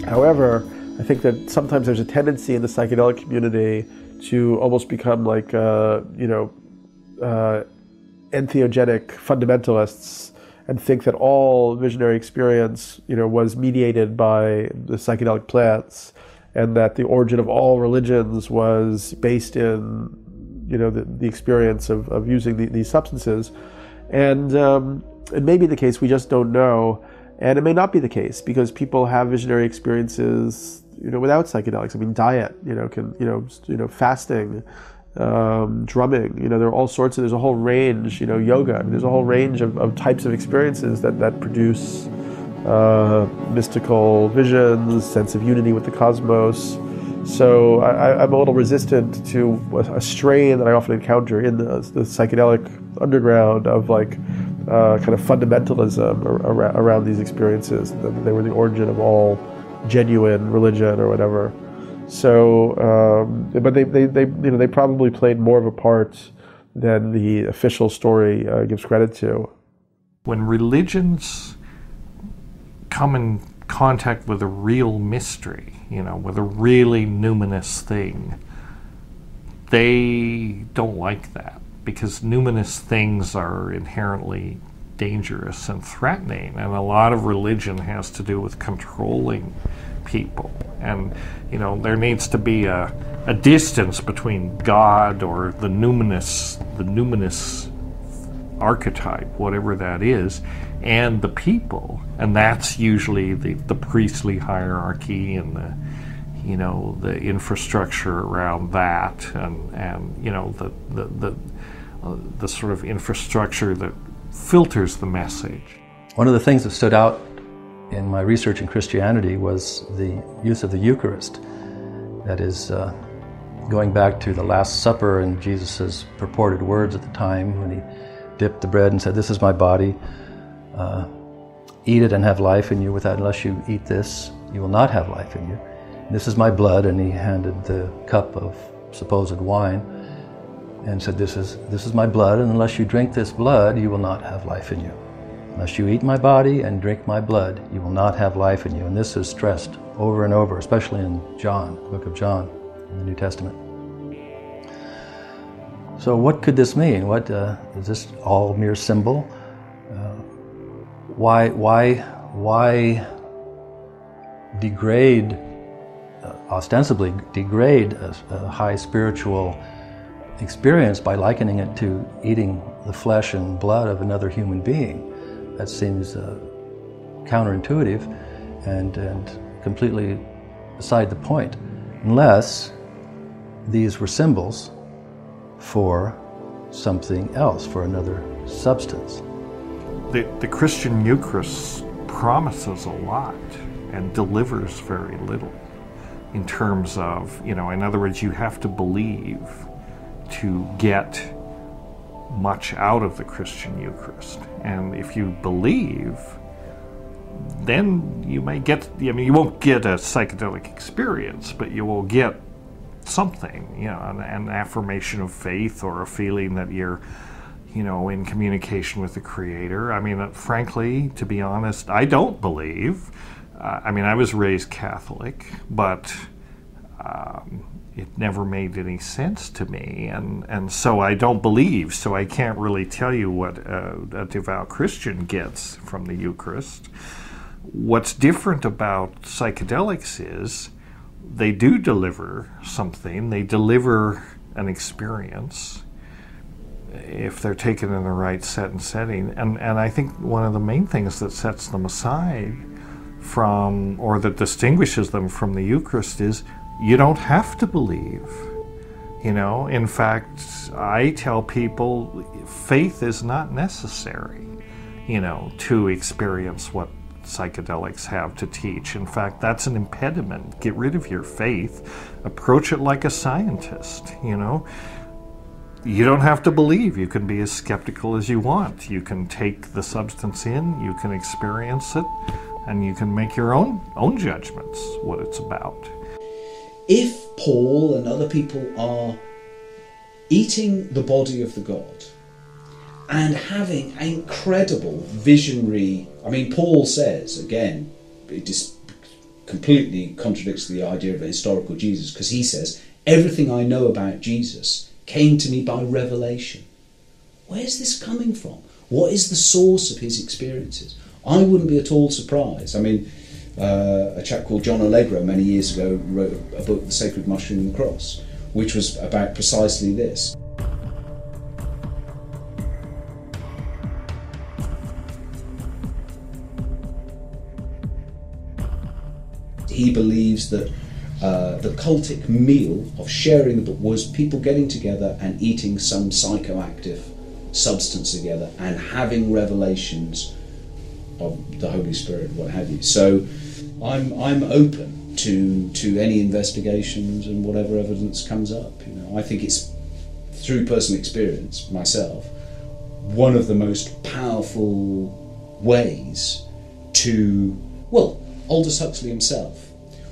However, I think that sometimes there's a tendency in the psychedelic community to almost become like, entheogenic fundamentalists and think that all visionary experience, was mediated by the psychedelic plants, and that the origin of all religions was based in, the experience of using these substances. And it may be the case, we just don't know. And it may not be the case, because people have visionary experiences, without psychedelics. I mean, diet, fasting, drumming, there are all sorts of, there's a whole range, yoga, there's a whole range of types of experiences that produce mystical visions, sense of unity with the cosmos. So I'm a little resistant to a strain that I often encounter in the psychedelic underground of like kind of fundamentalism around these experiences. They were the origin of all genuine religion or whatever. So, but they probably played more of a part than the official story gives credit to. When religions come in contact with a real mystery, with a really numinous thing, they don't like that, because numinous things are inherently dangerous and threatening, and a lot of religion has to do with controlling people. And there needs to be a distance between God or the numinous archetype, whatever that is, and the people, and that's usually the priestly hierarchy and the infrastructure around that, and the sort of infrastructure that filters the message. One of the things that stood out in my research in Christianity was the use of the Eucharist. That is, going back to the Last Supper and Jesus' purported words at the time when he dipped the bread and said, "This is my body, eat it and have life in you. Unless you eat this, you will not have life in you. This is my blood," and he handed the cup of supposed wine and said, this is my blood, and unless you drink this blood, you will not have life in you. Unless you eat my body and drink my blood, you will not have life in you. And this is stressed over and over, especially in John, the book of John, in the New Testament. So what could this mean? What is this all mere symbol? Why degrade, ostensibly degrade a high spiritual experience by likening it to eating the flesh and blood of another human being? That seems counterintuitive and completely beside the point, unless these were symbols for something else, for another substance. The Christian Eucharist promises a lot and delivers very little in terms of, in other words, you have to believe to get much out of the Christian Eucharist. And if you believe, then you may get, you won't get a psychedelic experience, but you will get something, an affirmation of faith or a feeling that you're, in communication with the Creator. Frankly, to be honest, I don't believe. I was raised Catholic, but it never made any sense to me, and so I don't believe, so I can't really tell you what a devout Christian gets from the Eucharist. What's different about psychedelics is they do deliver something, they deliver an experience if they're taken in the right set and setting, and I think one of the main things that sets them aside from, or that distinguishes them from the Eucharist is you don't have to believe. In fact, I tell people faith is not necessary, to experience what psychedelics have to teach. In fact, that's an impediment. Get rid of your faith. Approach it like a scientist, You don't have to believe. You can be as skeptical as you want. You can take the substance in, you can experience it, and you can make your own judgments what it's about. If Paul and other people are eating the body of the God and having incredible visionary, Paul says, again, it just completely contradicts the idea of a historical Jesus, because he says, everything I know about Jesus came to me by revelation. Where's this coming from? What is the source of his experiences? I wouldn't be at all surprised. A chap called John Allegro many years ago wrote a book, The Sacred Mushroom and the Cross, which was about precisely this. He believes that the cultic meal of sharing the book was people getting together and eating some psychoactive substance together and having revelations of the Holy Spirit, what have you. So I'm open to any investigations and whatever evidence comes up. I think it's through personal experience myself. one of the most powerful ways to, well, Aldous Huxley himself,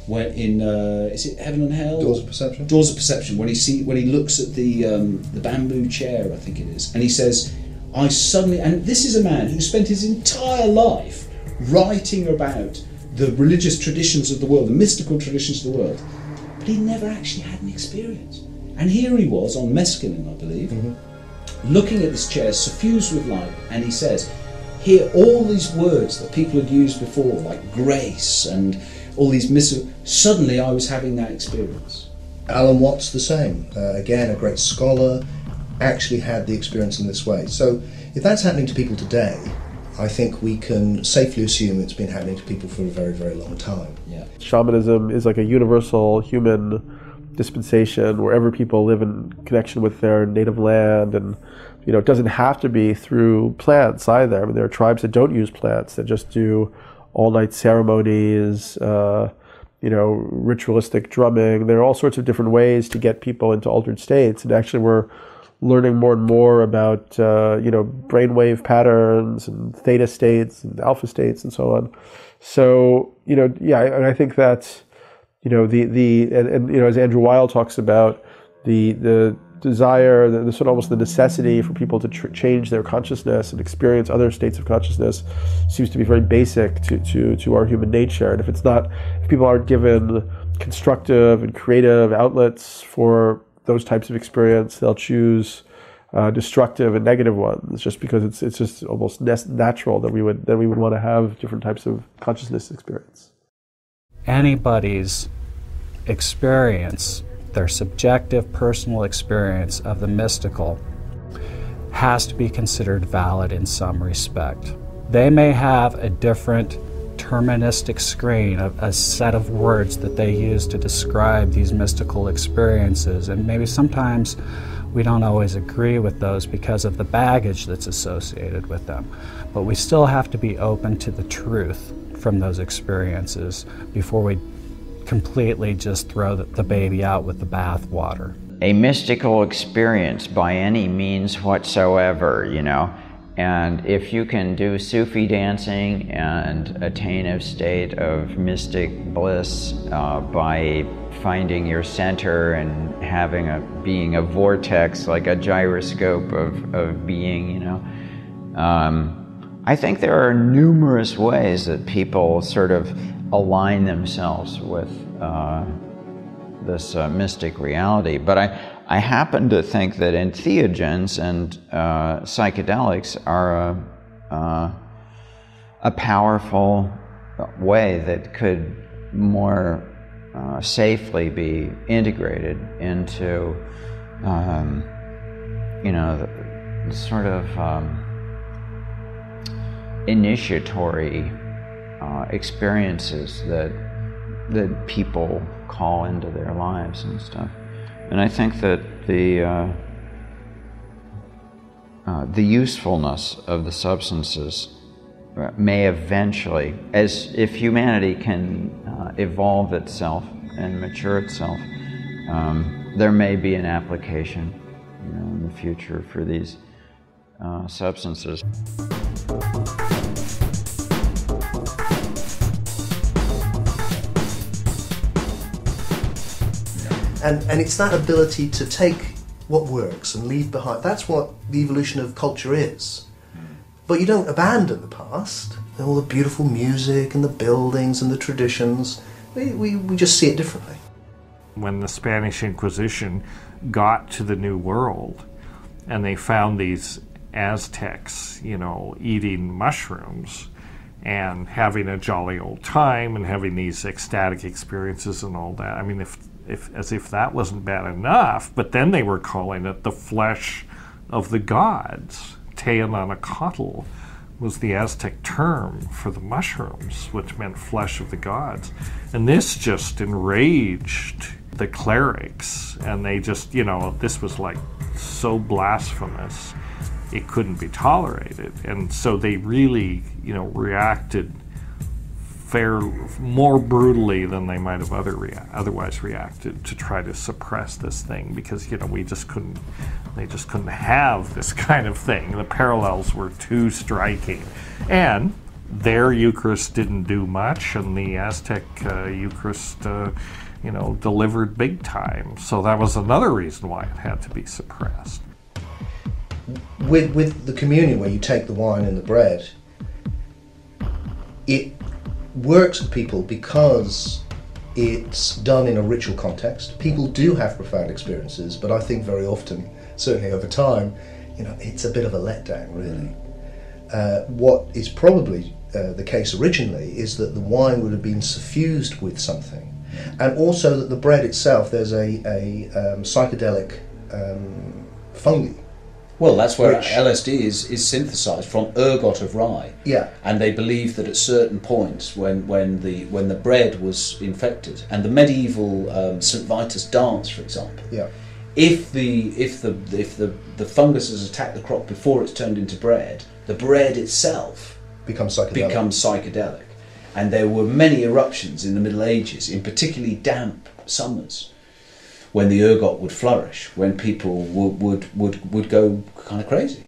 where in is it Heaven and Hell? Doors of Perception. Doors of Perception. When he looks at the bamboo chair, I think it is, and he says, "I suddenly," and this is a man who spent his entire life writing about the religious traditions of the world, the mystical traditions of the world, but he never actually had an experience. And here he was on mescaline, I believe, looking at this chair suffused with light, and he says, here, all these words that people had used before, like grace and all these suddenly I was having that experience. Alan Watts the same, again a great scholar, actually had the experience in this way. So if that's happening to people today, I think we can safely assume it's been happening to people for a very, very long time. Yeah. Shamanism is like a universal human dispensation wherever people live in connection with their native land, and it doesn't have to be through plants either. I mean, there are tribes that don't use plants, that just do all-night ceremonies, ritualistic drumming. There are all sorts of different ways to get people into altered states, and actually we're learning more and more about brainwave patterns and theta states and alpha states and so on. So and I think that as Andrew Weil talks about, the desire, the sort of almost the necessity for people to change their consciousness and experience other states of consciousness seems to be very basic to our human nature. And if people aren't given constructive and creative outlets for those types of experience, they'll choose destructive and negative ones, just because it's just almost natural that we would want to have different types of consciousness experience. Anybody's experience, their subjective personal experience of the mystical, has to be considered valid in some respect. They may have a different terministic screen, a set of words that they use to describe these mystical experiences, and maybe sometimes we don't always agree with those because of the baggage that's associated with them. But we still have to be open to the truth from those experiences before we completely just throw the baby out with the bathwater. A mystical experience by any means whatsoever, and if you can do Sufi dancing and attain a state of mystic bliss by finding your center and being a vortex, like a gyroscope of being, I think there are numerous ways that people sort of align themselves with this mystic reality. But I happen to think that entheogens and psychedelics are a powerful way that could more safely be integrated into the sort of initiatory experiences that people call into their lives and stuff. And I think that the usefulness of the substances may eventually, as if humanity can evolve itself and mature itself, there may be an application, in the future for these substances. And it's that ability to take what works and leave behind. That's what the evolution of culture is. But you don't abandon the past, all the beautiful music and the buildings and the traditions. We just see it differently. When the Spanish Inquisition got to the New World and they found these Aztecs, eating mushrooms and having a jolly old time and having these ecstatic experiences and all that. I mean, as if that wasn't bad enough, but then they were calling it the flesh of the gods. Teonanacatl was the Aztec term for the mushrooms, which meant flesh of the gods. And this just enraged the clerics, and they just, this was like so blasphemous, it couldn't be tolerated. And so they really, reacted more brutally than they might have otherwise reacted to try to suppress this thing, because they just couldn't have this kind of thing. The parallels were too striking, and their Eucharist didn't do much, and the Aztec Eucharist delivered big time. So that was another reason why it had to be suppressed. With the communion, where you take the wine and the bread, it works for people because it's done in a ritual context. People do have profound experiences, but I think very often, certainly over time, it's a bit of a letdown, really. What is probably the case originally is that the wine would have been suffused with something, and also that the bread itself, there's a psychedelic fungi. Well, that's where LSD is synthesized from ergot of rye. Yeah. And they believe that at certain points, when the bread was infected, and the medieval St. Vitus dance, for example, yeah, if the fungus has attacked the crop before it's turned into bread, the bread itself becomes psychedelic. And there were many eruptions in the Middle Ages, in particularly damp summers, when the ergot would flourish, when people would go kind of crazy.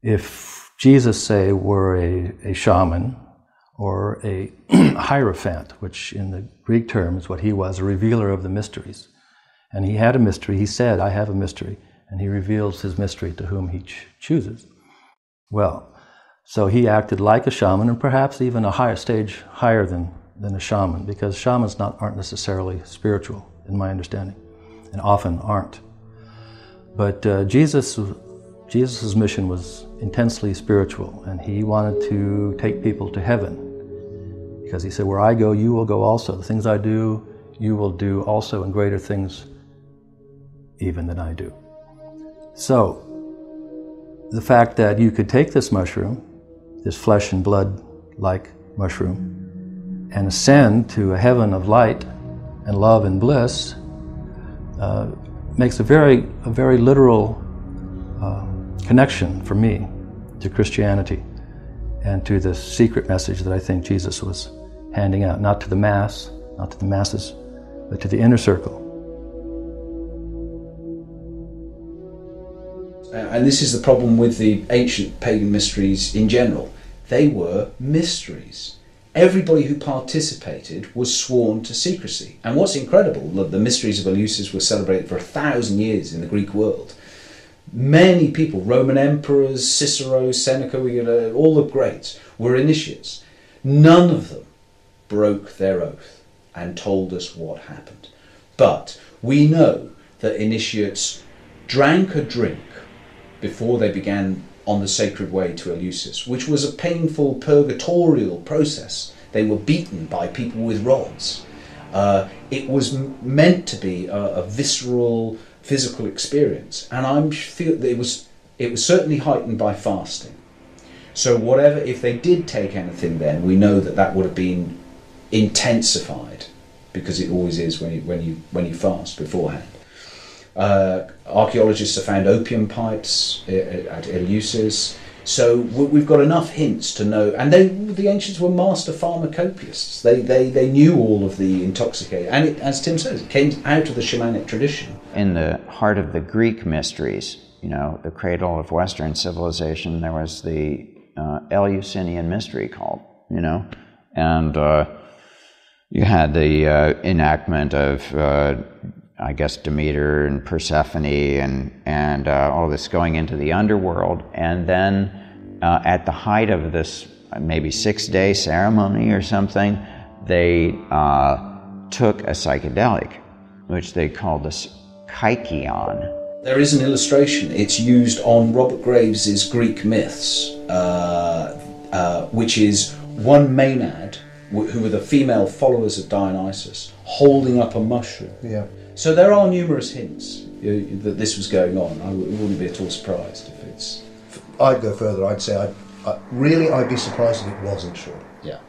If Jesus, say, were a shaman or a hierophant, which in the Greek term is what he was, a revealer of the mysteries, and he had a mystery, he said, I have a mystery, and he reveals his mystery to whom he chooses. Well, so he acted like a shaman, and perhaps even a higher stage higher than a shaman, because shamans aren't necessarily spiritual, in my understanding, and often aren't. But Jesus' mission was intensely spiritual, and he wanted to take people to heaven, because he said, where I go, you will go also. The things I do, you will do also, and greater things even than I do. So, the fact that you could take this mushroom, this flesh and blood-like mushroom, and ascend to a heaven of light and love and bliss makes a very literal connection for me to Christianity and to the secret message that I think Jesus was handing out, not to the masses, but to the inner circle. And this is the problem with the ancient pagan mysteries in general. They were mysteries. Everybody who participated was sworn to secrecy. And what's incredible, the mysteries of Eleusis were celebrated for 1,000 years in the Greek world. Many people, Roman emperors, Cicero, Seneca, all the greats, were initiates. None of them broke their oath and told us what happened. But we know that initiates drank a drink before they began on the sacred way to Eleusis, which was a painful purgatorial process. They were beaten by people with rods. It was meant to be a visceral, physical experience, and I feel that it was certainly heightened by fasting. So whatever, if they did take anything, then we know that would have been intensified, because it always is when you fast beforehand. Archaeologists have found opium pipes at Eleusis, so we've got enough hints to know. And the ancients were master pharmacopists. They knew all of the intoxicating, and it, as Tim says, it came out of the shamanic tradition. In the heart of the Greek mysteries, the cradle of Western civilization, there was the Eleusinian mystery cult, and you had the enactment of I guess Demeter and Persephone and all this going into the underworld, and then at the height of this maybe 6-day ceremony or something, they took a psychedelic, which they called the kykeon. There is an illustration. It's used on Robert Graves's Greek myths, which is one Maenad, who were the female followers of Dionysus, holding up a mushroom. Yeah. So there are numerous hints that this was going on. I wouldn't be at all surprised if it's... I'd go further. I'd say I'd be surprised if it wasn't true. Yeah.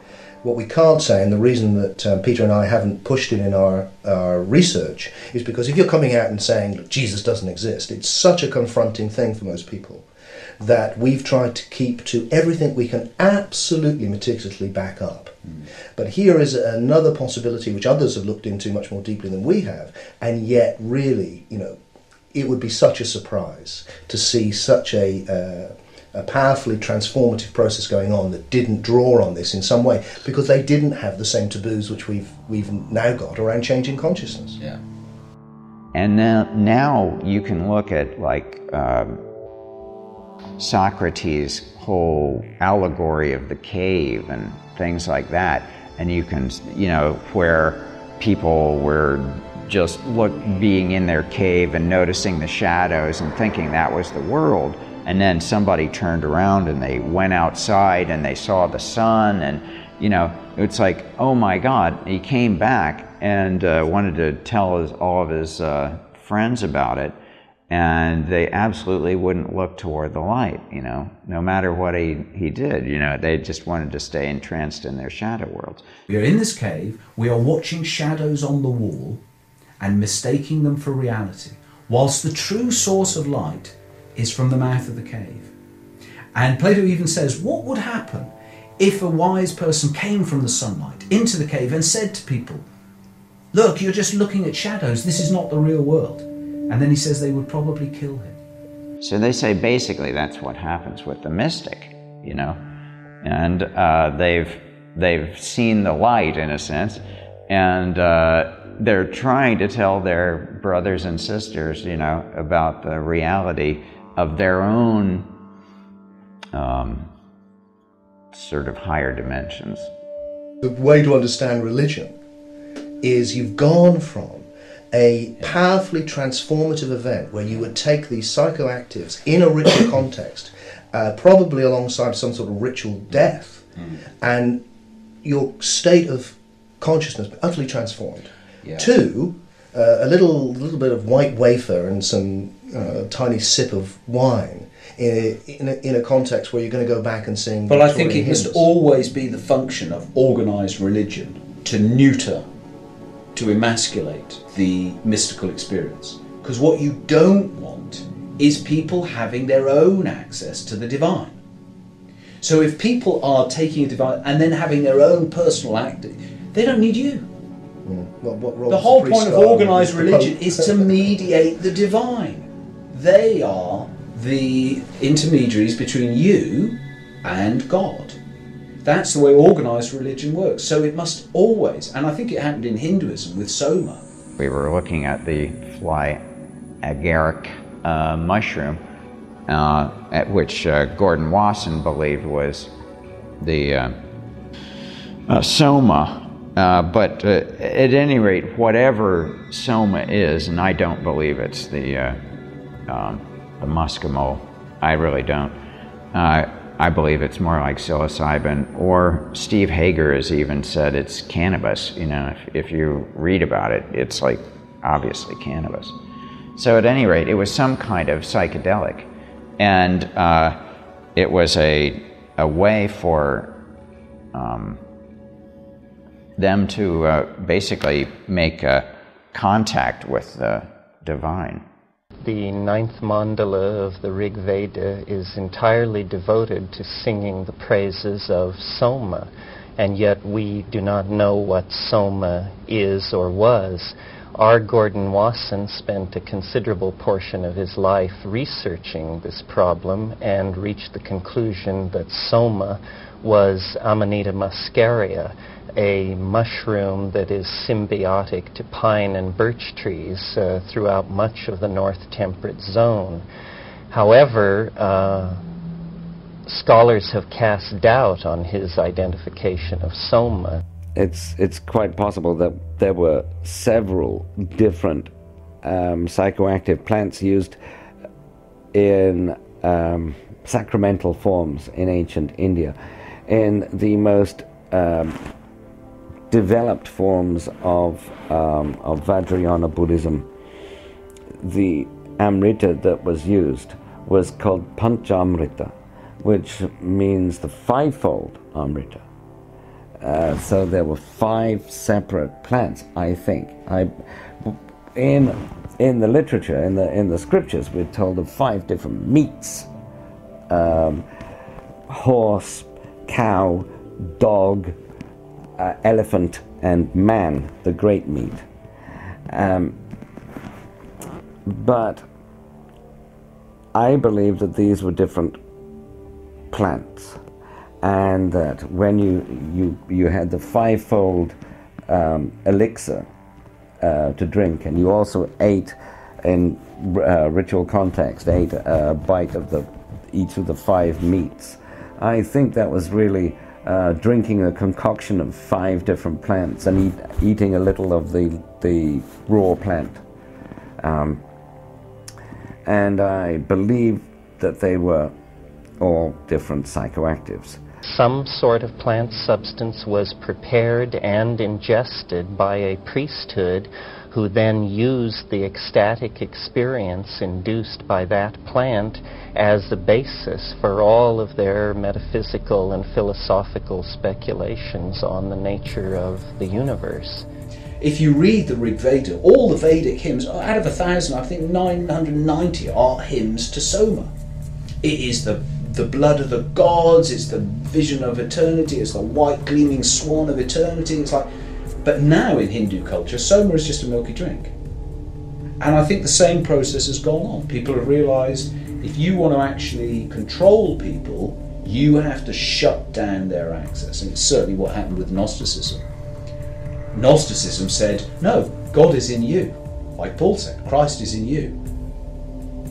What we can't say, and the reason that Peter and I haven't pushed it in our research, is because if you're coming out and saying, look, Jesus doesn't exist, it's such a confronting thing for most people that we've tried to keep to everything we can absolutely meticulously back up. But here is another possibility which others have looked into much more deeply than we have, and yet really, it would be such a surprise to see such a powerfully transformative process going on that didn't draw on this in some way, because they didn't have the same taboos which we've now got around changing consciousness. Yeah. And now you can look at Socrates' whole allegory of the cave and things like that, and you can, where people were just being in their cave and noticing the shadows and thinking that was the world, and then somebody turned around and they went outside and they saw the sun, and it's like, oh my God. He came back and wanted to tell all of his friends about it, and they absolutely wouldn't look toward the light, no matter what he did. They just wanted to stay entranced in their shadow worlds. We are in this cave, we are watching shadows on the wall and mistaking them for reality, whilst the true source of light is from the mouth of the cave. And Plato even says, what would happen if a wise person came from the sunlight into the cave and said to people, look, you're just looking at shadows, this is not the real world? And then he says they would probably kill him. So they say basically that's what happens with the mystic, and they've seen the light in a sense, and they're trying to tell their brothers and sisters, about the reality of their own sort of higher dimensions. The way to understand religion is you've gone from a powerfully transformative event where you would take these psychoactives in a ritual context, probably alongside some sort of ritual death, and your state of consciousness utterly transformed, to a little bit of white wafer and some tiny sip of wine in a context where you're going to go back and sing. But I think it must always be the function of organised religion to neuter, to emasculate the mystical experience. Because what you don't want is people having their own access to the divine. So if people are taking a divine and then having their own personal act, they don't need you. The whole point of organised religion is to mediate the divine. They are the intermediaries between you and God. That's the way organised religion works. So it must always, and I think it happened in Hinduism with Soma. We were looking at the fly agaric mushroom, at which Gordon Wasson believed was the Soma. But at any rate, whatever Soma is, and I don't believe it's the muskemole, I really don't. I believe it's more like psilocybin, or Steve Hager has even said it's cannabis. If you read about it, it's like obviously cannabis. So at any rate, it was some kind of psychedelic, and it was a way for them to basically make contact with the divine. The ninth mandala of the Rig Veda is entirely devoted to singing the praises of Soma, and yet we do not know what Soma is or was. R. Gordon Wasson spent a considerable portion of his life researching this problem and reached the conclusion that Soma was Amanita muscaria, a mushroom that is symbiotic to pine and birch trees throughout much of the North Temperate Zone. However, scholars have cast doubt on his identification of Soma. It's quite possible that there were several different psychoactive plants used in sacramental forms in ancient India. In the most developed forms of Vajrayana Buddhism, the amrita that was used was called Panchamrita, which means the fivefold amrita. So there were 5 separate plants, I think. In the literature, in the scriptures, we're told of 5 different meats horse, cow, dog, elephant, and man, the great meat. But I believe that these were different plants, and that when you had the fivefold elixir to drink, and you also ate in ritual context, ate a bite of each of the 5 meats. I think that was really drinking a concoction of 5 different plants and eating a little of the raw plant. And I believe that they were all different psychoactives. Some sort of plant substance was prepared and ingested by a priesthood who then used the ecstatic experience induced by that plant as the basis for all of their metaphysical and philosophical speculations on the nature of the universe. If you read the Rig Veda, all the Vedic hymns, out of 1,000, I think 990 are hymns to Soma. It is the blood of the gods, it's the vision of eternity, it's the white gleaming swan of eternity. It's like, but now in Hindu culture, Soma is just a milky drink. And I think the same process has gone on. People have realised if you want to actually control people, you have to shut down their access. And it's certainly what happened with Gnosticism. Gnosticism said, no, God is in you. Like Paul said, Christ is in you.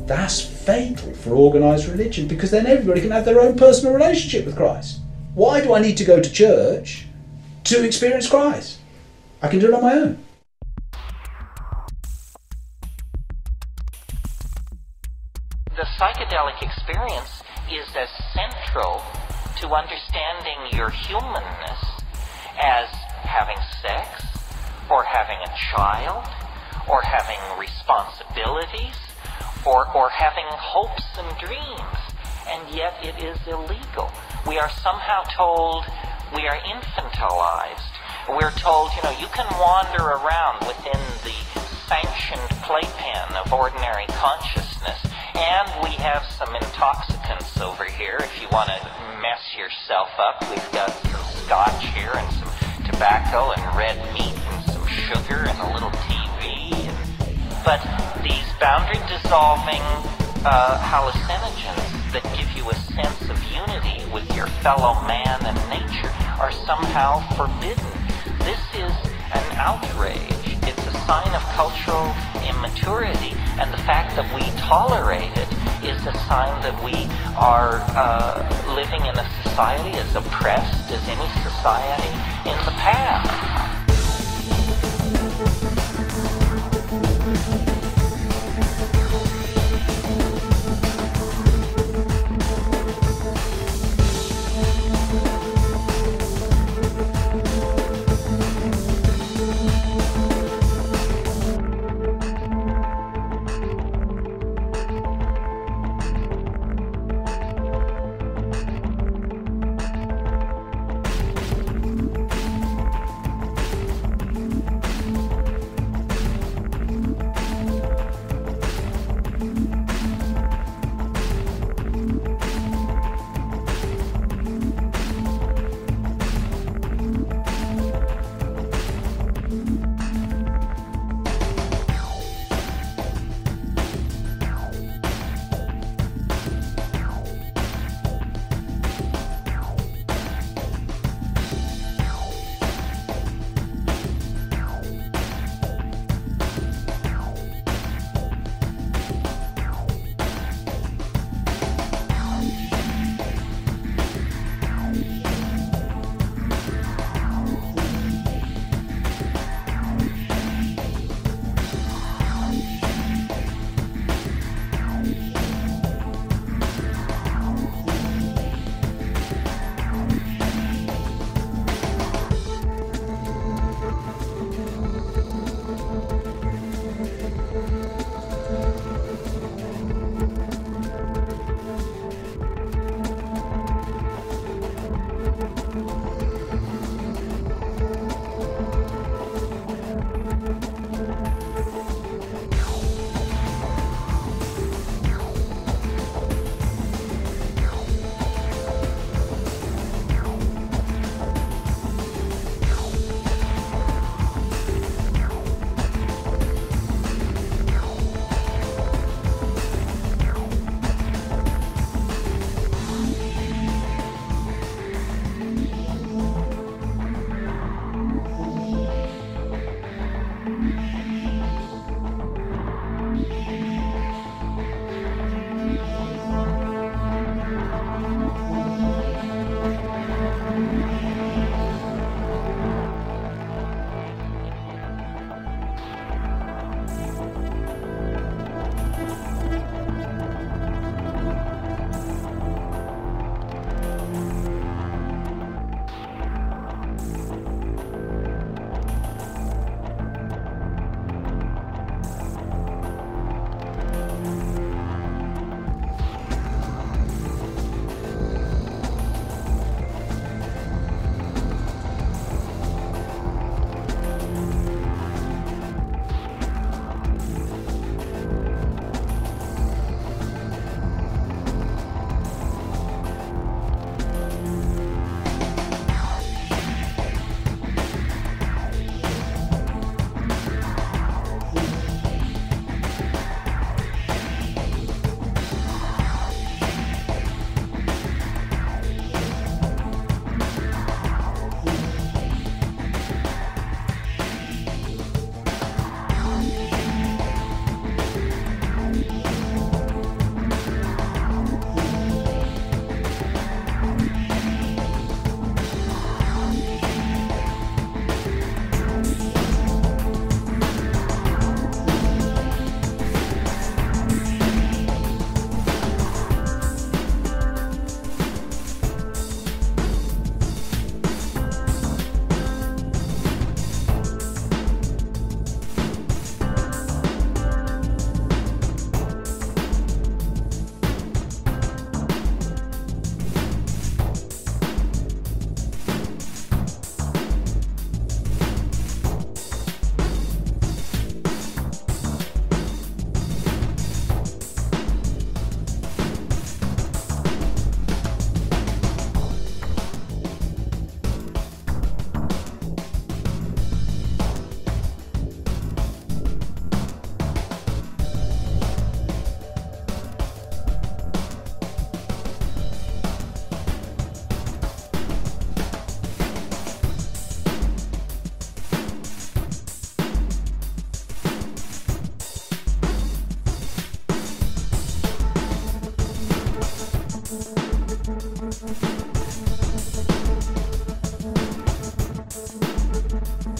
That's fatal for organised religion, because then everybody can have their own personal relationship with Christ. Why do I need to go to church to experience Christ? I can do it on my own. The psychedelic experience is as central to understanding your humanness as having sex, or having a child, or having responsibilities, or having hopes and dreams, and yet it is illegal. We are somehow told we are infantilized. We're told, you can wander around within the sanctioned playpen of ordinary consciousness, and we have some intoxicants over here if you want to mess yourself up. We've got some scotch here and some tobacco and red meat and some sugar and a little TV. But these boundary-dissolving hallucinogens that give you a sense of unity with your fellow man and nature are somehow forbidden. This is an outrage. It's a sign of cultural immaturity, and the fact that we tolerate it is a sign that we are living in a society as oppressed as any society in the past.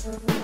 Bye.